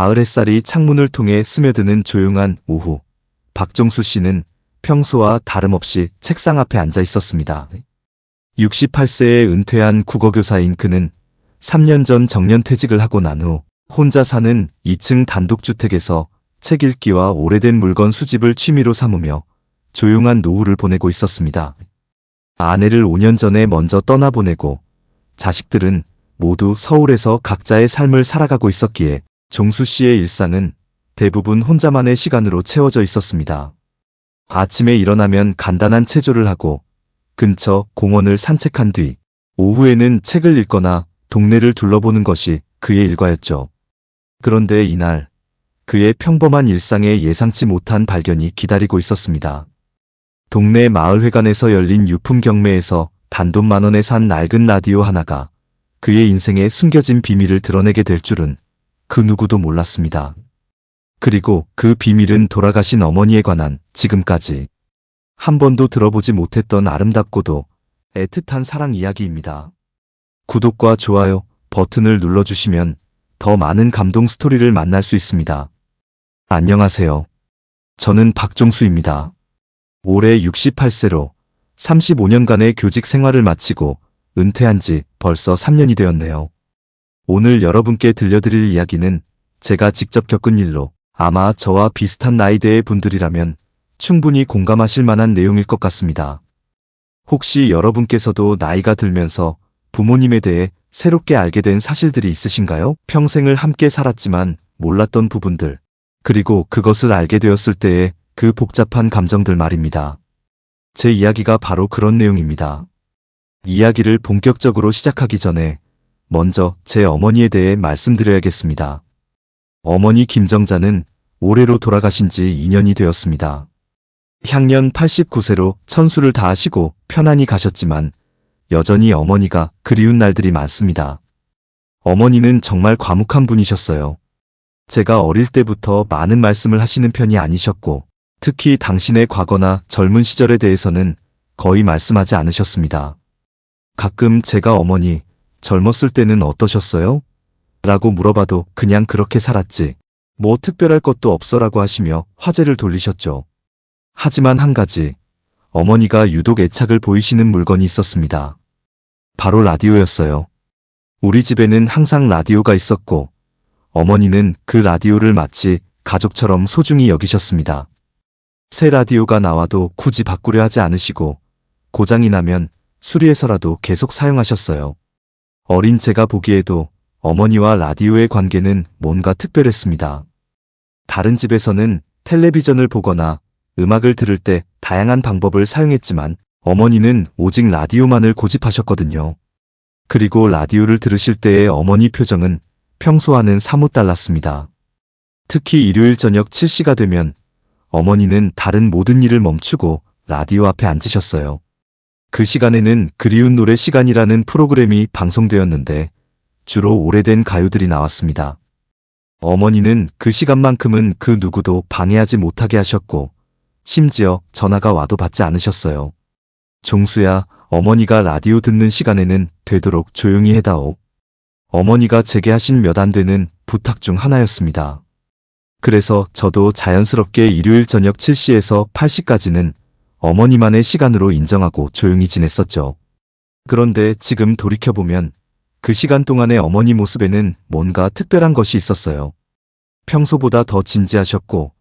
가을 햇살이 창문을 통해 스며드는 조용한 오후, 박종수 씨는 평소와 다름없이 책상 앞에 앉아 있었습니다. 68세에 은퇴한 국어교사인 그는 3년 전 정년퇴직을 하고 난 후 혼자 사는 2층 단독주택에서 책 읽기와 오래된 물건 수집을 취미로 삼으며 조용한 노후를 보내고 있었습니다. 아내를 5년 전에 먼저 떠나보내고 자식들은 모두 서울에서 각자의 삶을 살아가고 있었기에 종수 씨의 일상은 대부분 혼자만의 시간으로 채워져 있었습니다. 아침에 일어나면 간단한 체조를 하고 근처 공원을 산책한 뒤 오후에는 책을 읽거나 동네를 둘러보는 것이 그의 일과였죠. 그런데 이날 그의 평범한 일상에 예상치 못한 발견이 기다리고 있었습니다. 동네 마을회관에서 열린 유품 경매에서 단돈 10,000원에 산 낡은 라디오 하나가 그의 인생에 숨겨진 비밀을 드러내게 될 줄은 그 누구도 몰랐습니다. 그리고 그 비밀은 돌아가신 어머니에 관한 지금까지 한 번도 들어보지 못했던 아름답고도 애틋한 사랑 이야기입니다. 구독과 좋아요 버튼을 눌러주시면 더 많은 감동 스토리를 만날 수 있습니다. 안녕하세요. 저는 박종수입니다. 올해 68세로 35년간의 교직 생활을 마치고 은퇴한 지 벌써 3년이 되었네요. 오늘 여러분께 들려드릴 이야기는 제가 직접 겪은 일로 아마 저와 비슷한 나이대의 분들이라면 충분히 공감하실 만한 내용일 것 같습니다. 혹시 여러분께서도 나이가 들면서 부모님에 대해 새롭게 알게 된 사실들이 있으신가요? 평생을 함께 살았지만 몰랐던 부분들, 그리고 그것을 알게 되었을 때의 그 복잡한 감정들 말입니다. 제 이야기가 바로 그런 내용입니다. 이야기를 본격적으로 시작하기 전에 먼저 제 어머니에 대해 말씀드려야겠습니다. 어머니 김정자는 올해로 돌아가신 지 2년이 되었습니다. 향년 89세로 천수를 다하시고 편안히 가셨지만 여전히 어머니가 그리운 날들이 많습니다. 어머니는 정말 과묵한 분이셨어요. 제가 어릴 때부터 많은 말씀을 하시는 편이 아니셨고 특히 당신의 과거나 젊은 시절에 대해서는 거의 말씀하지 않으셨습니다. 가끔 제가 어머니, 젊었을 때는 어떠셨어요? 라고 물어봐도 그냥 그렇게 살았지. 뭐 특별할 것도 없어라고 하시며 화제를 돌리셨죠. 하지만 한 가지, 어머니가 유독 애착을 보이시는 물건이 있었습니다. 바로 라디오였어요. 우리 집에는 항상 라디오가 있었고 어머니는 그 라디오를 마치 가족처럼 소중히 여기셨습니다. 새 라디오가 나와도 굳이 바꾸려 하지 않으시고 고장이 나면 수리해서라도 계속 사용하셨어요. 어린 제가 보기에도 어머니와 라디오의 관계는 뭔가 특별했습니다. 다른 집에서는 텔레비전을 보거나 음악을 들을 때 다양한 방법을 사용했지만 어머니는 오직 라디오만을 고집하셨거든요. 그리고 라디오를 들으실 때의 어머니 표정은 평소와는 사뭇 달랐습니다. 특히 일요일 저녁 7시가 되면 어머니는 다른 모든 일을 멈추고 라디오 앞에 앉으셨어요. 그 시간에는 그리운 노래 시간이라는 프로그램이 방송되었는데 주로 오래된 가요들이 나왔습니다. 어머니는 그 시간만큼은 그 누구도 방해하지 못하게 하셨고 심지어 전화가 와도 받지 않으셨어요. 종수야, 어머니가 라디오 듣는 시간에는 되도록 조용히 해다오. 어머니가 제게 하신 몇 안 되는 부탁 중 하나였습니다. 그래서 저도 자연스럽게 일요일 저녁 7시에서 8시까지는 어머니만의 시간으로 인정하고 조용히 지냈었죠. 그런데 지금 돌이켜보면 그 시간 동안의 어머니 모습에는 뭔가 특별한 것이 있었어요. 평소보다 더 진지하셨고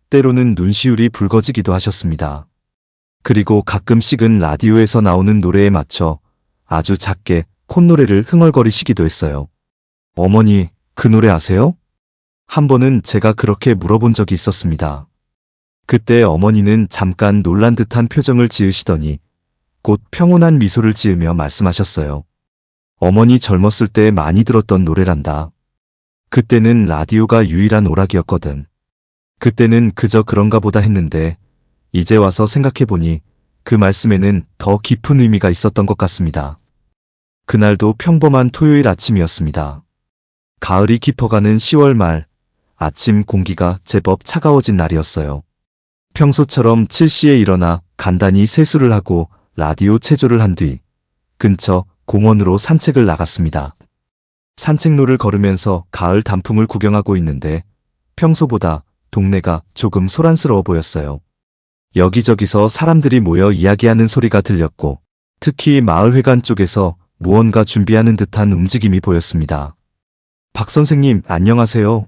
때로는 눈시울이 붉어지기도 하셨습니다. 그리고 가끔씩은 라디오에서 나오는 노래에 맞춰 아주 작게 콧노래를 흥얼거리시기도 했어요. 어머니, 그 노래 아세요? 한 번은 제가 그렇게 물어본 적이 있었습니다. 그때 어머니는 잠깐 놀란 듯한 표정을 지으시더니 곧 평온한 미소를 지으며 말씀하셨어요. 어머니 젊었을 때 많이 들었던 노래란다. 그때는 라디오가 유일한 오락이었거든. 그때는 그저 그런가 보다 했는데 이제 와서 생각해보니 그 말씀에는 더 깊은 의미가 있었던 것 같습니다. 그날도 평범한 토요일 아침이었습니다. 가을이 깊어가는 10월 말, 아침 공기가 제법 차가워진 날이었어요. 평소처럼 7시에 일어나 간단히 세수를 하고 라디오 체조를 한 뒤 근처 공원으로 산책을 나갔습니다. 산책로를 걸으면서 가을 단풍을 구경하고 있는데 평소보다 동네가 조금 소란스러워 보였어요. 여기저기서 사람들이 모여 이야기하는 소리가 들렸고, 특히 마을회관 쪽에서 무언가 준비하는 듯한 움직임이 보였습니다. 박 선생님, 안녕하세요.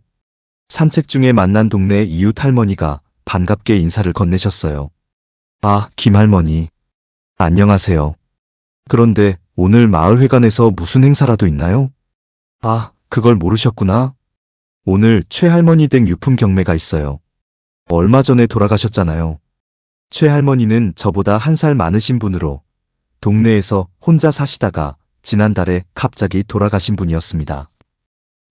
산책 중에 만난 동네 이웃 할머니가 반갑게 인사를 건네셨어요. 아, 김 할머니. 안녕하세요. 그런데 오늘 마을회관에서 무슨 행사라도 있나요? 아, 그걸 모르셨구나. 오늘 최 할머니 댁 유품 경매가 있어요. 얼마 전에 돌아가셨잖아요. 최 할머니는 저보다 1살 많으신 분으로 동네에서 혼자 사시다가 지난달에 갑자기 돌아가신 분이었습니다.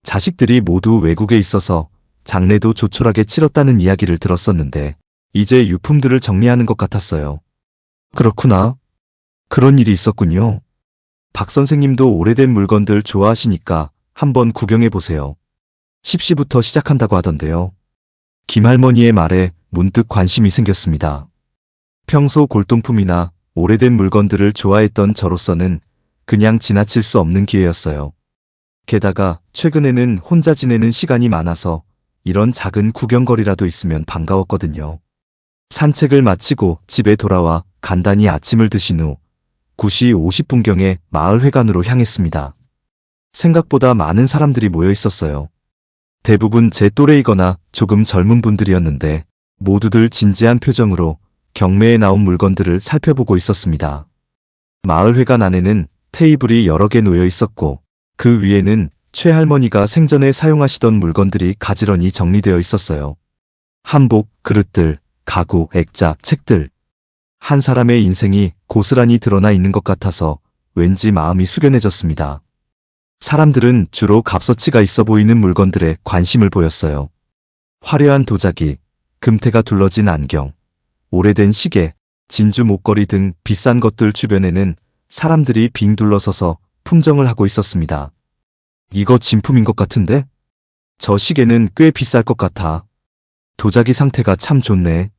자식들이 모두 외국에 있어서 장례도 조촐하게 치렀다는 이야기를 들었었는데 이제 유품들을 정리하는 것 같았어요. 그렇구나. 그런 일이 있었군요. 박 선생님도 오래된 물건들 좋아하시니까 한번 구경해 보세요. 10시부터 시작한다고 하던데요. 김 할머니의 말에 문득 관심이 생겼습니다. 평소 골동품이나 오래된 물건들을 좋아했던 저로서는 그냥 지나칠 수 없는 기회였어요. 게다가 최근에는 혼자 지내는 시간이 많아서 이런 작은 구경거리라도 있으면 반가웠거든요. 산책을 마치고 집에 돌아와 간단히 아침을 드신 후 9시 50분경에 마을회관으로 향했습니다. 생각보다 많은 사람들이 모여 있었어요. 대부분 제 또래이거나 조금 젊은 분들이었는데 모두들 진지한 표정으로 경매에 나온 물건들을 살펴보고 있었습니다. 마을회관 안에는 테이블이 여러 개 놓여 있었고 그 위에는 최 할머니가 생전에 사용하시던 물건들이 가지런히 정리되어 있었어요. 한복, 그릇들, 가구, 액자, 책들. 한 사람의 인생이 고스란히 드러나 있는 것 같아서 왠지 마음이 숙연해졌습니다. 사람들은 주로 값어치가 있어 보이는 물건들에 관심을 보였어요. 화려한 도자기, 금태가 둘러진 안경, 오래된 시계, 진주 목걸이 등 비싼 것들 주변에는 사람들이 빙 둘러서서 품정을 하고 있었습니다. 이거 진품인 것 같은데? 저 시계는 꽤 비쌀 것 같아. 도자기 상태가 참 좋네.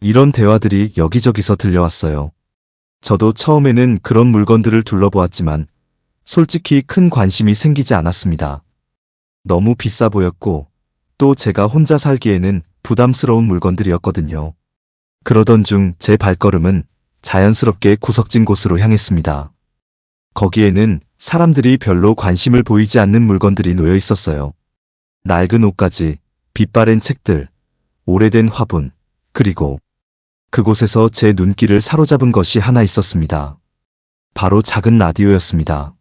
이런 대화들이 여기저기서 들려왔어요. 저도 처음에는 그런 물건들을 둘러보았지만 솔직히 큰 관심이 생기지 않았습니다. 너무 비싸 보였고 또 제가 혼자 살기에는 부담스러운 물건들이었거든요. 그러던 중 제 발걸음은 자연스럽게 구석진 곳으로 향했습니다. 거기에는 사람들이 별로 관심을 보이지 않는 물건들이 놓여 있었어요. 낡은 옷가지, 빛바랜 책들, 오래된 화분, 그리고 그곳에서 제 눈길을 사로잡은 것이 하나 있었습니다. 바로 작은 라디오였습니다.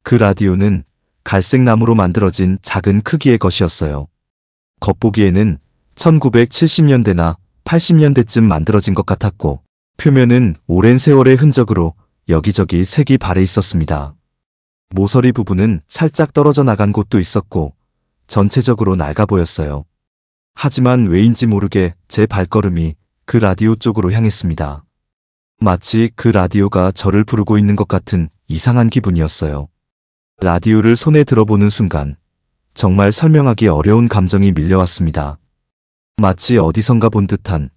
그 라디오는 갈색 나무로 만들어진 작은 크기의 것이었어요. 겉보기에는 1970년대나 80년대쯤 만들어진 것 같았고 표면은 오랜 세월의 흔적으로 여기저기 색이 발해 있었습니다. 모서리 부분은 살짝 떨어져 나간 곳도 있었고 전체적으로 낡아 보였어요. 하지만 왜인지 모르게 제 발걸음이 그 라디오 쪽으로 향했습니다. 마치 그 라디오가 저를 부르고 있는 것 같은 이상한 기분이었어요. 라디오를 손에 들어보는 순간 정말 설명하기 어려운 감정이 밀려왔습니다. 마치 어디선가 본 듯한,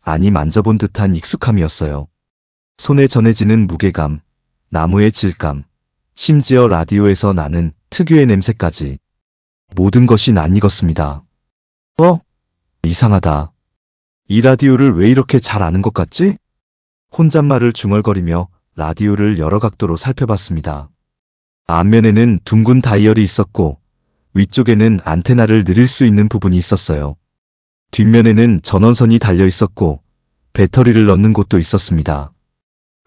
아니 만져본 듯한 익숙함이었어요. 손에 전해지는 무게감, 나무의 질감, 심지어 라디오에서 나는 특유의 냄새까지 모든 것이 낯익었습니다. 이상하다. 이 라디오를 왜 이렇게 잘 아는 것 같지? 혼잣말을 중얼거리며 라디오를 여러 각도로 살펴봤습니다. 앞면에는 둥근 다이얼이 있었고 위쪽에는 안테나를 늘릴 수 있는 부분이 있었어요. 뒷면에는 전원선이 달려 있었고 배터리를 넣는 곳도 있었습니다.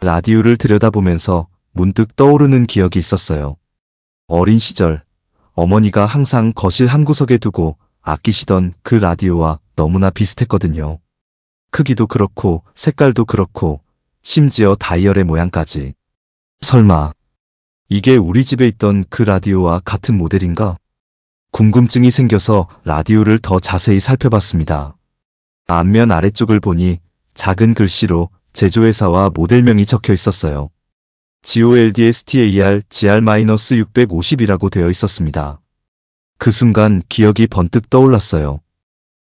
라디오를 들여다보면서 문득 떠오르는 기억이 있었어요. 어린 시절 어머니가 항상 거실 한구석에 두고 아끼시던 그 라디오와 너무나 비슷했거든요. 크기도 그렇고 색깔도 그렇고 심지어 다이얼의 모양까지. 설마 이게 우리 집에 있던 그 라디오와 같은 모델인가? 궁금증이 생겨서 라디오를 더 자세히 살펴봤습니다. 앞면 아래쪽을 보니 작은 글씨로 제조회사와 모델명이 적혀 있었어요. GOLDSTAR GR-650이라고 되어 있었습니다. 그 순간 기억이 번뜩 떠올랐어요.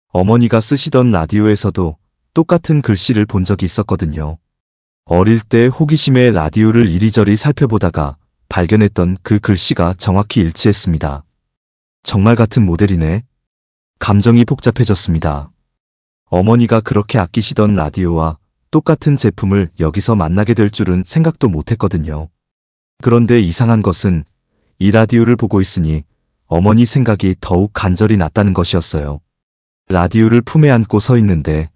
어머니가 쓰시던 라디오에서도 똑같은 글씨를 본 적이 있었거든요. 어릴 때 호기심에 라디오를 이리저리 살펴보다가 발견했던 그 글씨가 정확히 일치했습니다. 정말 같은 모델이네. 감정이 복잡해졌습니다. 어머니가 그렇게 아끼시던 라디오와 똑같은 제품을 여기서 만나게 될 줄은 생각도 못했거든요. 그런데 이상한 것은 이 라디오를 보고 있으니 어머니 생각이 더욱 간절히 났다는 것이었어요. 라디오를 품에 안고 서 있는데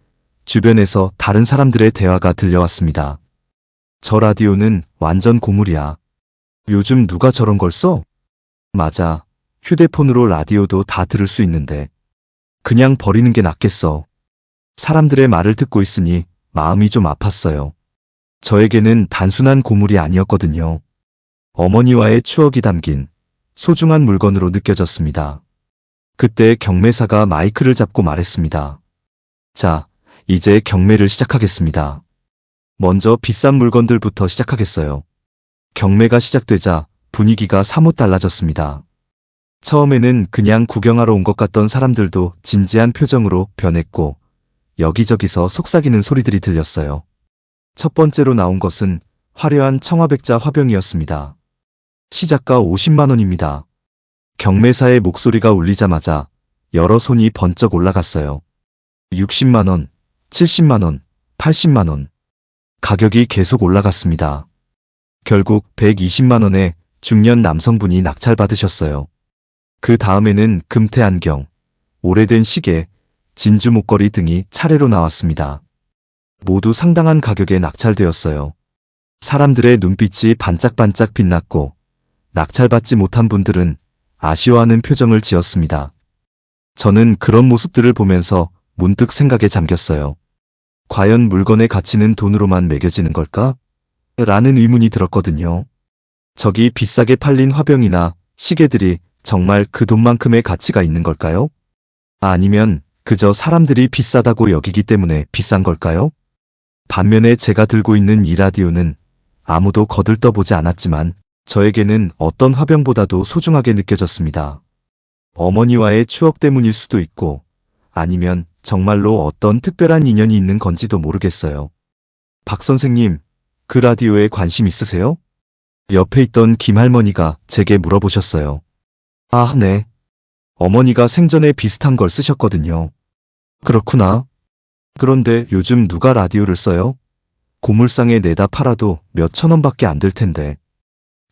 주변에서 다른 사람들의 대화가 들려왔습니다. 저 라디오는 완전 고물이야. 요즘 누가 저런 걸 써? 맞아. 휴대폰으로 라디오도 다 들을 수 있는데 그냥 버리는 게 낫겠어. 사람들의 말을 듣고 있으니 마음이 좀 아팠어요. 저에게는 단순한 고물이 아니었거든요. 어머니와의 추억이 담긴 소중한 물건으로 느껴졌습니다. 그때 경매사가 마이크를 잡고 말했습니다. 자, 이제 경매를 시작하겠습니다. 먼저 비싼 물건들부터 시작하겠어요. 경매가 시작되자 분위기가 사뭇 달라졌습니다. 처음에는 그냥 구경하러 온 것 같던 사람들도 진지한 표정으로 변했고 여기저기서 속삭이는 소리들이 들렸어요. 첫 번째로 나온 것은 화려한 청화백자 화병이었습니다. 시작가 50만 원입니다. 경매사의 목소리가 울리자마자 여러 손이 번쩍 올라갔어요. 60만 원, 70만 원, 80만 원. 가격이 계속 올라갔습니다. 결국 120만 원에 중년 남성분이 낙찰받으셨어요. 그 다음에는 금태 안경, 오래된 시계, 진주 목걸이 등이 차례로 나왔습니다. 모두 상당한 가격에 낙찰되었어요. 사람들의 눈빛이 반짝반짝 빛났고 낙찰받지 못한 분들은 아쉬워하는 표정을 지었습니다. 저는 그런 모습들을 보면서 문득 생각에 잠겼어요. 과연 물건의 가치는 돈으로만 매겨지는 걸까? 라는 의문이 들었거든요. 저기 비싸게 팔린 화병이나 시계들이 정말 그 돈만큼의 가치가 있는 걸까요? 아니면 그저 사람들이 비싸다고 여기기 때문에 비싼 걸까요? 반면에 제가 들고 있는 이 라디오는 아무도 거들떠보지 않았지만 저에게는 어떤 화병보다도 소중하게 느껴졌습니다. 어머니와의 추억 때문일 수도 있고 아니면 정말로 어떤 특별한 인연이 있는 건지도 모르겠어요. 박 선생님, 그 라디오에 관심 있으세요? 옆에 있던 김할머니가 제게 물어보셨어요. 아, 네. 어머니가 생전에 비슷한 걸 쓰셨거든요. 그렇구나. 그런데 요즘 누가 라디오를 써요? 고물상에 내다 팔아도 몇 천 원밖에 안 될 텐데.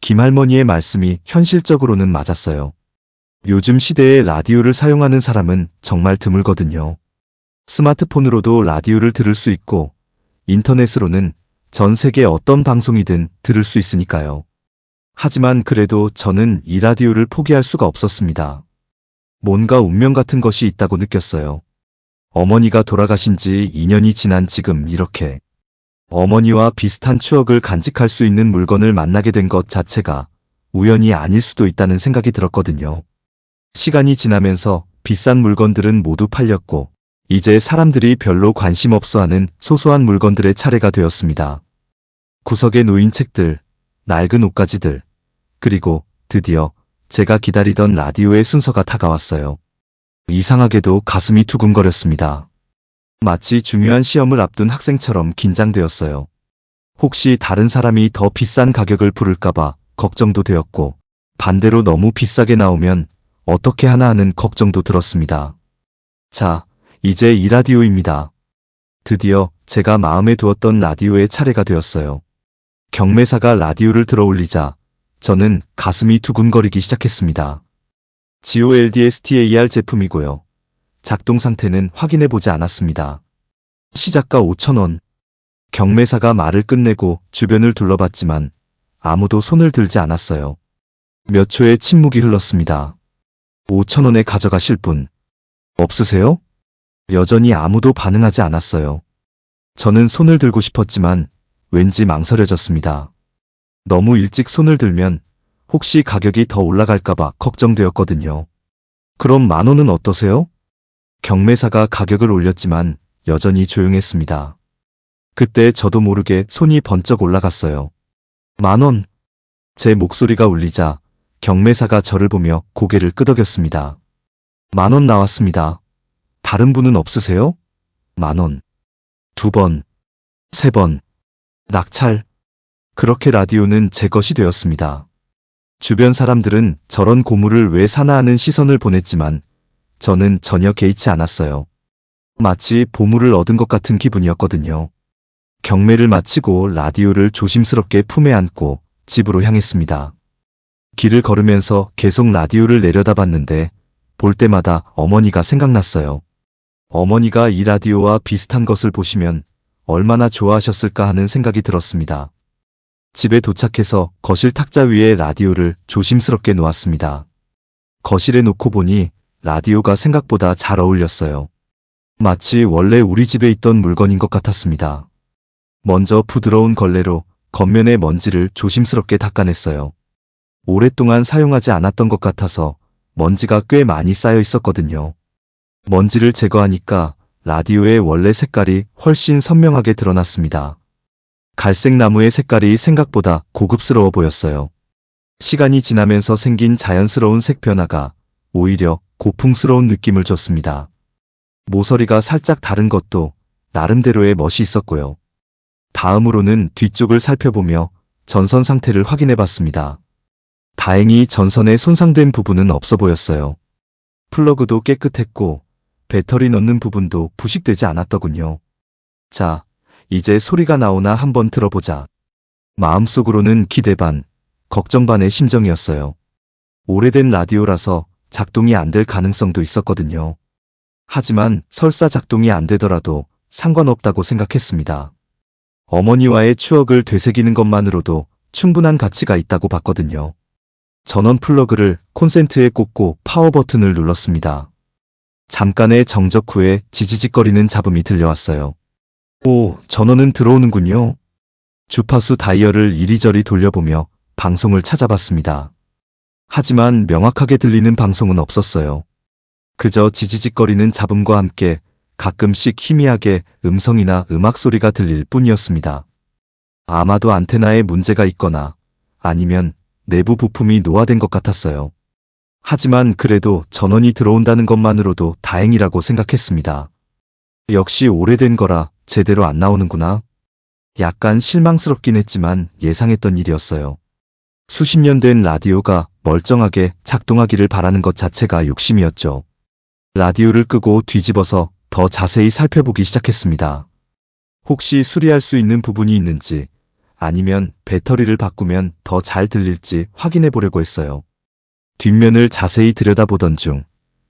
김할머니의 말씀이 현실적으로는 맞았어요. 요즘 시대에 라디오를 사용하는 사람은 정말 드물거든요. 스마트폰으로도 라디오를 들을 수 있고 인터넷으로는 전 세계 어떤 방송이든 들을 수 있으니까요. 하지만 그래도 저는 이 라디오를 포기할 수가 없었습니다. 뭔가 운명 같은 것이 있다고 느꼈어요. 어머니가 돌아가신 지 2년이 지난 지금 이렇게 어머니와 비슷한 추억을 간직할 수 있는 물건을 만나게 된 것 자체가 우연이 아닐 수도 있다는 생각이 들었거든요. 시간이 지나면서 비싼 물건들은 모두 팔렸고 이제 사람들이 별로 관심 없어하는 소소한 물건들의 차례가 되었습니다. 구석에 놓인 책들, 낡은 옷가지들, 그리고 드디어 제가 기다리던 라디오의 순서가 다가왔어요. 이상하게도 가슴이 두근거렸습니다. 마치 중요한 시험을 앞둔 학생처럼 긴장되었어요. 혹시 다른 사람이 더 비싼 가격을 부를까봐 걱정도 되었고 반대로 너무 비싸게 나오면 어떻게 하나 하는 걱정도 들었습니다. 자, 이제 이 라디오입니다. 드디어 제가 마음에 두었던 라디오의 차례가 되었어요. 경매사가 라디오를 들어 올리자 저는 가슴이 두근거리기 시작했습니다. GOLDSTAR 제품이고요. 작동 상태는 확인해보지 않았습니다. 시작가 5,000원. 경매사가 말을 끝내고 주변을 둘러봤지만 아무도 손을 들지 않았어요. 몇 초의 침묵이 흘렀습니다. 5,000원에 가져가실 분 없으세요? 여전히 아무도 반응하지 않았어요. 저는 손을 들고 싶었지만 왠지 망설여졌습니다. 너무 일찍 손을 들면 혹시 가격이 더 올라갈까봐 걱정되었거든요. 그럼 10,000원은 어떠세요? 경매사가 가격을 올렸지만 여전히 조용했습니다. 그때 저도 모르게 손이 번쩍 올라갔어요. 10,000원. 제 목소리가 울리자 경매사가 저를 보며 고개를 끄덕였습니다. 10,000원 나왔습니다. 다른 분은 없으세요? 10,000원. 2번, 3번. 낙찰. 그렇게 라디오는 제 것이 되었습니다. 주변 사람들은 저런 고물을 왜 사나 하는 시선을 보냈지만 저는 전혀 개의치 않았어요. 마치 보물을 얻은 것 같은 기분이었거든요. 경매를 마치고 라디오를 조심스럽게 품에 안고 집으로 향했습니다. 길을 걸으면서 계속 라디오를 내려다봤는데 볼 때마다 어머니가 생각났어요. 어머니가 이 라디오와 비슷한 것을 보시면 얼마나 좋아하셨을까 하는 생각이 들었습니다. 집에 도착해서 거실 탁자 위에 라디오를 조심스럽게 놓았습니다. 거실에 놓고 보니 라디오가 생각보다 잘 어울렸어요. 마치 원래 우리 집에 있던 물건인 것 같았습니다. 먼저 부드러운 걸레로 겉면의 먼지를 조심스럽게 닦아냈어요. 오랫동안 사용하지 않았던 것 같아서 먼지가 꽤 많이 쌓여 있었거든요. 먼지를 제거하니까 라디오의 원래 색깔이 훨씬 선명하게 드러났습니다. 갈색 나무의 색깔이 생각보다 고급스러워 보였어요. 시간이 지나면서 생긴 자연스러운 색 변화가 오히려 고풍스러운 느낌을 줬습니다. 모서리가 살짝 다른 것도 나름대로의 멋이 있었고요. 다음으로는 뒤쪽을 살펴보며 전선 상태를 확인해 봤습니다. 다행히 전선에 손상된 부분은 없어 보였어요. 플러그도 깨끗했고 배터리 넣는 부분도 부식되지 않았더군요. 자, 이제 소리가 나오나 한번 들어보자. 마음속으로는 기대 반, 걱정 반의 심정이었어요. 오래된 라디오라서 작동이 안 될 가능성도 있었거든요. 하지만 설사 작동이 안 되더라도 상관없다고 생각했습니다. 어머니와의 추억을 되새기는 것만으로도 충분한 가치가 있다고 봤거든요. 전원 플러그를 콘센트에 꽂고 파워 버튼을 눌렀습니다. 잠깐의 정적 후에 지지직거리는 잡음이 들려왔어요. 오, 전원은 들어오는군요. 주파수 다이얼을 이리저리 돌려보며 방송을 찾아봤습니다. 하지만 명확하게 들리는 방송은 없었어요. 그저 지지직거리는 잡음과 함께 가끔씩 희미하게 음성이나 음악 소리가 들릴 뿐이었습니다. 아마도 안테나에 문제가 있거나 아니면 내부 부품이 노화된 것 같았어요. 하지만 그래도 전원이 들어온다는 것만으로도 다행이라고 생각했습니다. 역시 오래된 거라 제대로 안 나오는구나. 약간 실망스럽긴 했지만 예상했던 일이었어요. 수십 년 된 라디오가 멀쩡하게 작동하기를 바라는 것 자체가 욕심이었죠. 라디오를 끄고 뒤집어서 더 자세히 살펴보기 시작했습니다. 혹시 수리할 수 있는 부분이 있는지 아니면 배터리를 바꾸면 더 잘 들릴지 확인해 보려고 했어요. 뒷면을 자세히 들여다보던 중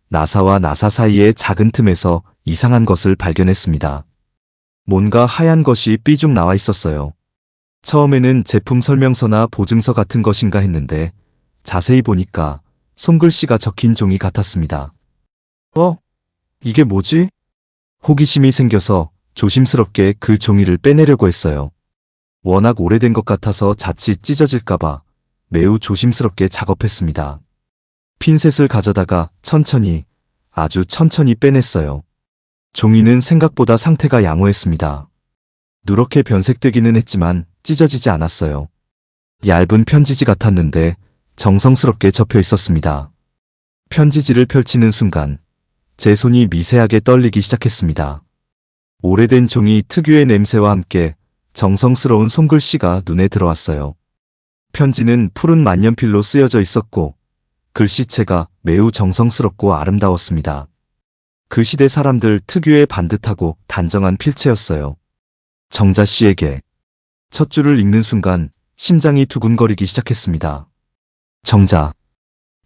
나사와 나사 사이의 작은 틈에서 이상한 것을 발견했습니다. 뭔가 하얀 것이 삐죽 나와 있었어요. 처음에는 제품 설명서나 보증서 같은 것인가 했는데 자세히 보니까 손글씨가 적힌 종이 같았습니다. 이게 뭐지? 호기심이 생겨서 조심스럽게 그 종이를 빼내려고 했어요. 워낙 오래된 것 같아서 자칫 찢어질까봐 매우 조심스럽게 작업했습니다. 핀셋을 가져다가 천천히, 아주 천천히 빼냈어요. 종이는 생각보다 상태가 양호했습니다. 누렇게 변색되기는 했지만 찢어지지 않았어요. 얇은 편지지 같았는데 정성스럽게 접혀 있었습니다. 편지지를 펼치는 순간 제 손이 미세하게 떨리기 시작했습니다. 오래된 종이 특유의 냄새와 함께 정성스러운 손글씨가 눈에 들어왔어요. 편지는 푸른 만년필로 쓰여져 있었고 글씨체가 매우 정성스럽고 아름다웠습니다. 그 시대 사람들 특유의 반듯하고 단정한 필체였어요. 정자 씨에게. 첫 줄을 읽는 순간 심장이 두근거리기 시작했습니다. 정자.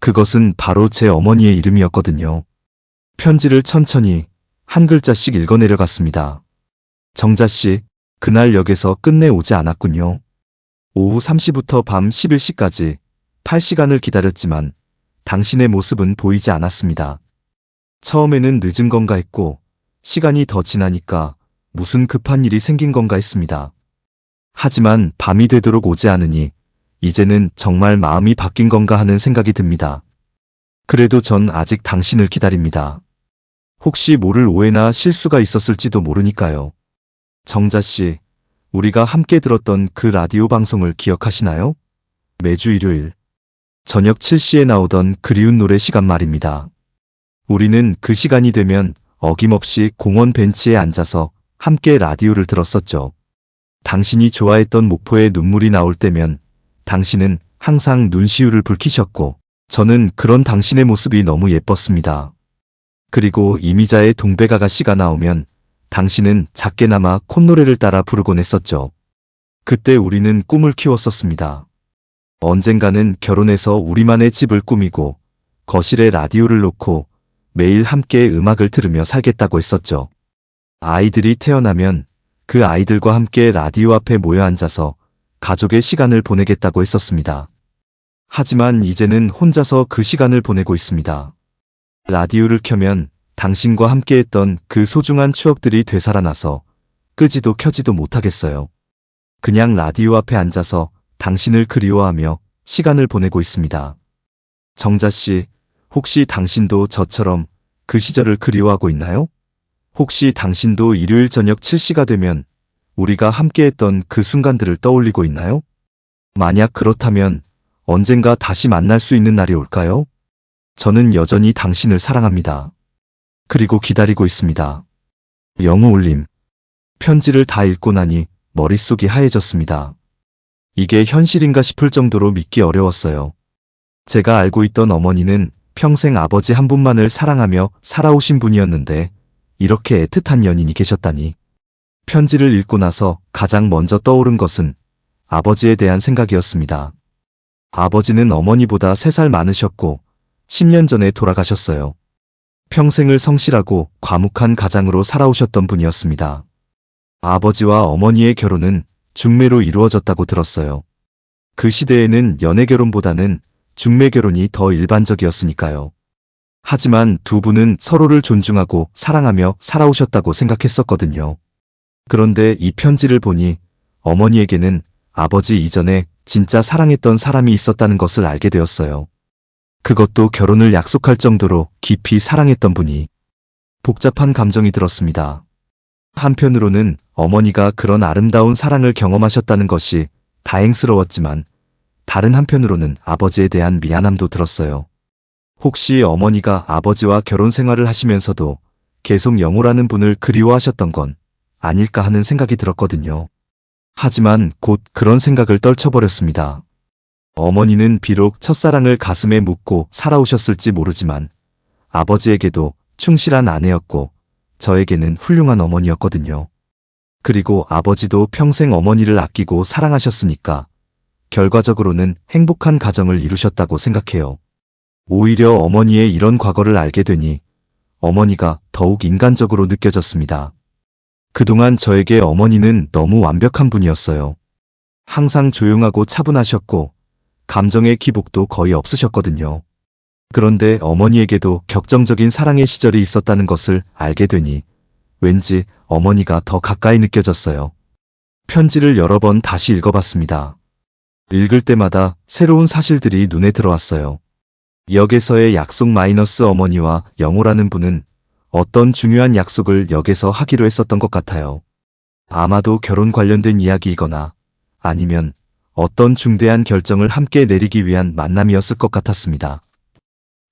그것은 바로 제 어머니의 이름이었거든요. 편지를 천천히 한 글자씩 읽어내려갔습니다. 정자 씨, 그날 역에서 끝내 오지 않았군요. 오후 3시부터 밤 11시까지 8시간을 기다렸지만 당신의 모습은 보이지 않았습니다. 처음에는 늦은 건가 했고 시간이 더 지나니까 무슨 급한 일이 생긴 건가 했습니다. 하지만 밤이 되도록 오지 않으니 이제는 정말 마음이 바뀐 건가 하는 생각이 듭니다. 그래도 전 아직 당신을 기다립니다. 혹시 모를 오해나 실수가 있었을지도 모르니까요. 정자 씨, 우리가 함께 들었던 그 라디오 방송을 기억하시나요? 매주 일요일 저녁 7시에 나오던 그리운 노래 시간 말입니다. 우리는 그 시간이 되면 어김없이 공원 벤치에 앉아서 함께 라디오를 들었었죠. 당신이 좋아했던 목포의 눈물이 나올 때면 당신은 항상 눈시울을 붉히셨고 저는 그런 당신의 모습이 너무 예뻤습니다. 그리고 이미자의 동백아가씨가 나오면 당신은 작게나마 콧노래를 따라 부르곤 했었죠. 그때 우리는 꿈을 키웠었습니다. 언젠가는 결혼해서 우리만의 집을 꾸미고 거실에 라디오를 놓고 매일 함께 음악을 들으며 살겠다고 했었죠. 아이들이 태어나면 그 아이들과 함께 라디오 앞에 모여 앉아서 가족의 시간을 보내겠다고 했었습니다. 하지만 이제는 혼자서 그 시간을 보내고 있습니다. 라디오를 켜면 당신과 함께했던 그 소중한 추억들이 되살아나서 끄지도 켜지도 못하겠어요. 그냥 라디오 앞에 앉아서 당신을 그리워하며 시간을 보내고 있습니다. 정자씨, 혹시 당신도 저처럼 그 시절을 그리워하고 있나요? 혹시 당신도 일요일 저녁 7시가 되면 우리가 함께했던 그 순간들을 떠올리고 있나요? 만약 그렇다면 언젠가 다시 만날 수 있는 날이 올까요? 저는 여전히 당신을 사랑합니다. 그리고 기다리고 있습니다. 영우 올림. 편지를 다 읽고 나니 머릿속이 하얘졌습니다. 이게 현실인가 싶을 정도로 믿기 어려웠어요. 제가 알고 있던 어머니는 평생 아버지 한 분만을 사랑하며 살아오신 분이었는데 이렇게 애틋한 연인이 계셨다니. 편지를 읽고 나서 가장 먼저 떠오른 것은 아버지에 대한 생각이었습니다. 아버지는 어머니보다 3살 많으셨고 10년 전에 돌아가셨어요. 평생을 성실하고 과묵한 가장으로 살아오셨던 분이었습니다. 아버지와 어머니의 결혼은 중매로 이루어졌다고 들었어요. 그 시대에는 연애 결혼보다는 중매 결혼이 더 일반적이었으니까요. 하지만 두 분은 서로를 존중하고 사랑하며 살아오셨다고 생각했었거든요. 그런데 이 편지를 보니 어머니에게는 아버지 이전에 진짜 사랑했던 사람이 있었다는 것을 알게 되었어요. 그것도 결혼을 약속할 정도로 깊이 사랑했던 분이. 복잡한 감정이 들었습니다. 한편으로는 어머니가 그런 아름다운 사랑을 경험하셨다는 것이 다행스러웠지만 다른 한편으로는 아버지에 대한 미안함도 들었어요. 혹시 어머니가 아버지와 결혼 생활을 하시면서도 계속 영호라는 분을 그리워하셨던 건 아닐까 하는 생각이 들었거든요. 하지만 곧 그런 생각을 떨쳐버렸습니다. 어머니는 비록 첫사랑을 가슴에 묻고 살아오셨을지 모르지만 아버지에게도 충실한 아내였고 저에게는 훌륭한 어머니였거든요. 그리고 아버지도 평생 어머니를 아끼고 사랑하셨으니까 결과적으로는 행복한 가정을 이루셨다고 생각해요. 오히려 어머니의 이런 과거를 알게 되니 어머니가 더욱 인간적으로 느껴졌습니다. 그동안 저에게 어머니는 너무 완벽한 분이었어요. 항상 조용하고 차분하셨고 감정의 기복도 거의 없으셨거든요. 그런데 어머니에게도 격정적인 사랑의 시절이 있었다는 것을 알게 되니 왠지 어머니가 더 가까이 느껴졌어요. 편지를 여러 번 다시 읽어봤습니다. 읽을 때마다 새로운 사실들이 눈에 들어왔어요. 역에서의 약속 마이너스 어머니와 영호라는 분은 어떤 중요한 약속을 역에서 하기로 했었던 것 같아요. 아마도 결혼 관련된 이야기이거나 아니면 어떤 중대한 결정을 함께 내리기 위한 만남이었을 것 같았습니다.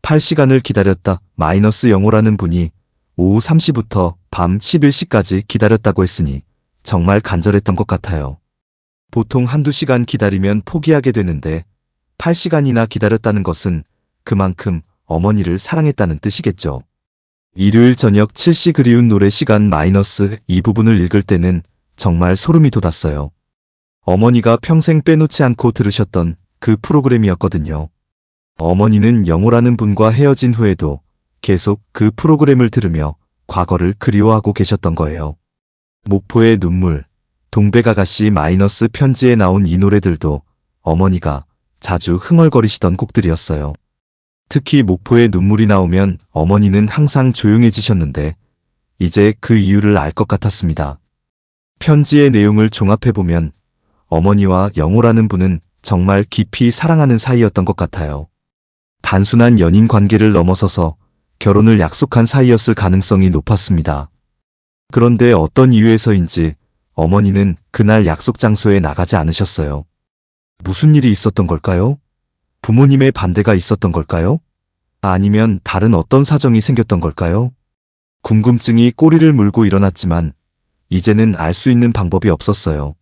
8시간을 기다렸다 마이너스 영호라는 분이 오후 3시부터 밤 11시까지 기다렸다고 했으니 정말 간절했던 것 같아요. 보통 한두 시간 기다리면 포기하게 되는데 8시간이나 기다렸다는 것은 그만큼 어머니를 사랑했다는 뜻이겠죠. 일요일 저녁 7시 그리운 노래 시간 마이너스 이 부분을 읽을 때는 정말 소름이 돋았어요. 어머니가 평생 빼놓지 않고 들으셨던 그 프로그램이었거든요. 어머니는 영호라는 분과 헤어진 후에도 계속 그 프로그램을 들으며 과거를 그리워하고 계셨던 거예요. 목포의 눈물, 동백아가씨 마이너스 편지에 나온 이 노래들도 어머니가 자주 흥얼거리시던 곡들이었어요. 특히 목포의 눈물이 나오면 어머니는 항상 조용해지셨는데 이제 그 이유를 알 것 같았습니다. 편지의 내용을 종합해보면 어머니와 영호라는 분은 정말 깊이 사랑하는 사이였던 것 같아요. 단순한 연인 관계를 넘어서서 결혼을 약속한 사이였을 가능성이 높았습니다. 그런데 어떤 이유에서인지 어머니는 그날 약속 장소에 나가지 않으셨어요. 무슨 일이 있었던 걸까요? 부모님의 반대가 있었던 걸까요? 아니면 다른 어떤 사정이 생겼던 걸까요? 궁금증이 꼬리를 물고 일어났지만 이제는 알 수 있는 방법이 없었어요.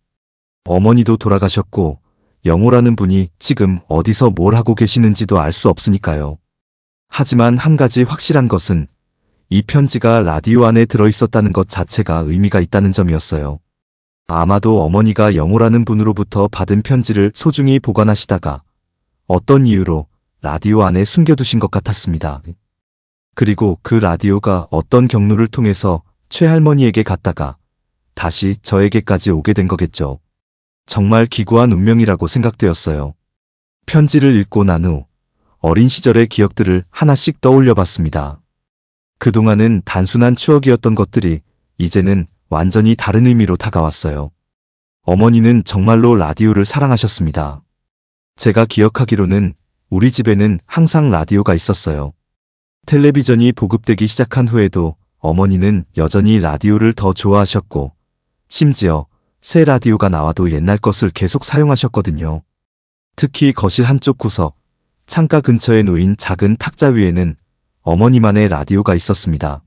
어머니도 돌아가셨고 영호라는 분이 지금 어디서 뭘 하고 계시는지도 알 수 없으니까요. 하지만 한 가지 확실한 것은 이 편지가 라디오 안에 들어있었다는 것 자체가 의미가 있다는 점이었어요. 아마도 어머니가 영호라는 분으로부터 받은 편지를 소중히 보관하시다가 어떤 이유로 라디오 안에 숨겨두신 것 같았습니다. 그리고 그 라디오가 어떤 경로를 통해서 최할머니에게 갔다가 다시 저에게까지 오게 된 거겠죠. 정말 기구한 운명이라고 생각되었어요. 편지를 읽고 난 후 어린 시절의 기억들을 하나씩 떠올려 봤습니다. 그동안은 단순한 추억이었던 것들이 이제는 완전히 다른 의미로 다가왔어요. 어머니는 정말로 라디오를 사랑하셨습니다. 제가 기억하기로는 우리 집에는 항상 라디오가 있었어요. 텔레비전이 보급되기 시작한 후에도 어머니는 여전히 라디오를 더 좋아하셨고, 심지어 새 라디오가 나와도 옛날 것을 계속 사용하셨거든요. 특히 거실 한쪽 구석, 창가 근처에 놓인 작은 탁자 위에는 어머니만의 라디오가 있었습니다.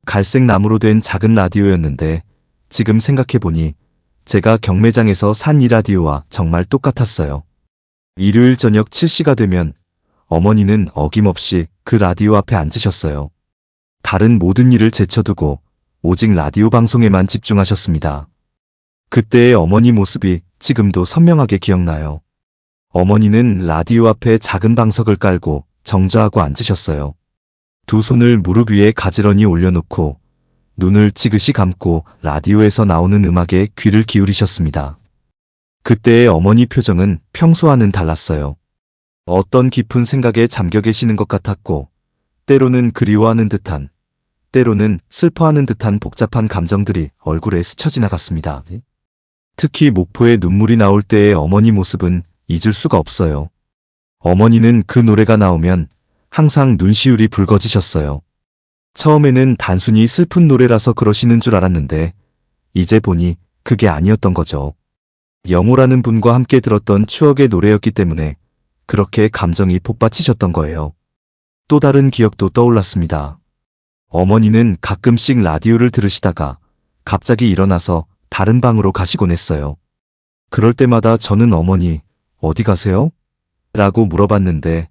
갈색 나무로 된 작은 라디오였는데 지금 생각해보니 제가 경매장에서 산 이 라디오와 정말 똑같았어요. 일요일 저녁 7시가 되면 어머니는 어김없이 그 라디오 앞에 앉으셨어요. 다른 모든 일을 제쳐두고 오직 라디오 방송에만 집중하셨습니다. 그때의 어머니 모습이 지금도 선명하게 기억나요. 어머니는 라디오 앞에 작은 방석을 깔고 정좌하고 앉으셨어요. 두 손을 무릎 위에 가지런히 올려놓고 눈을 지그시 감고 라디오에서 나오는 음악에 귀를 기울이셨습니다. 그때의 어머니 표정은 평소와는 달랐어요. 어떤 깊은 생각에 잠겨 계시는 것 같았고, 때로는 그리워하는 듯한, 때로는 슬퍼하는 듯한 복잡한 감정들이 얼굴에 스쳐 지나갔습니다. 특히 목포에 눈물이 나올 때의 어머니 모습은 잊을 수가 없어요. 어머니는 그 노래가 나오면 항상 눈시울이 붉어지셨어요. 처음에는 단순히 슬픈 노래라서 그러시는 줄 알았는데 이제 보니 그게 아니었던 거죠. 영호라는 분과 함께 들었던 추억의 노래였기 때문에 그렇게 감정이 복받치셨던 거예요. 또 다른 기억도 떠올랐습니다. 어머니는 가끔씩 라디오를 들으시다가 갑자기 일어나서 다른 방으로 가시곤 했어요. 그럴 때마다 저는 어머니, 어디 가세요? 라고 물어봤는데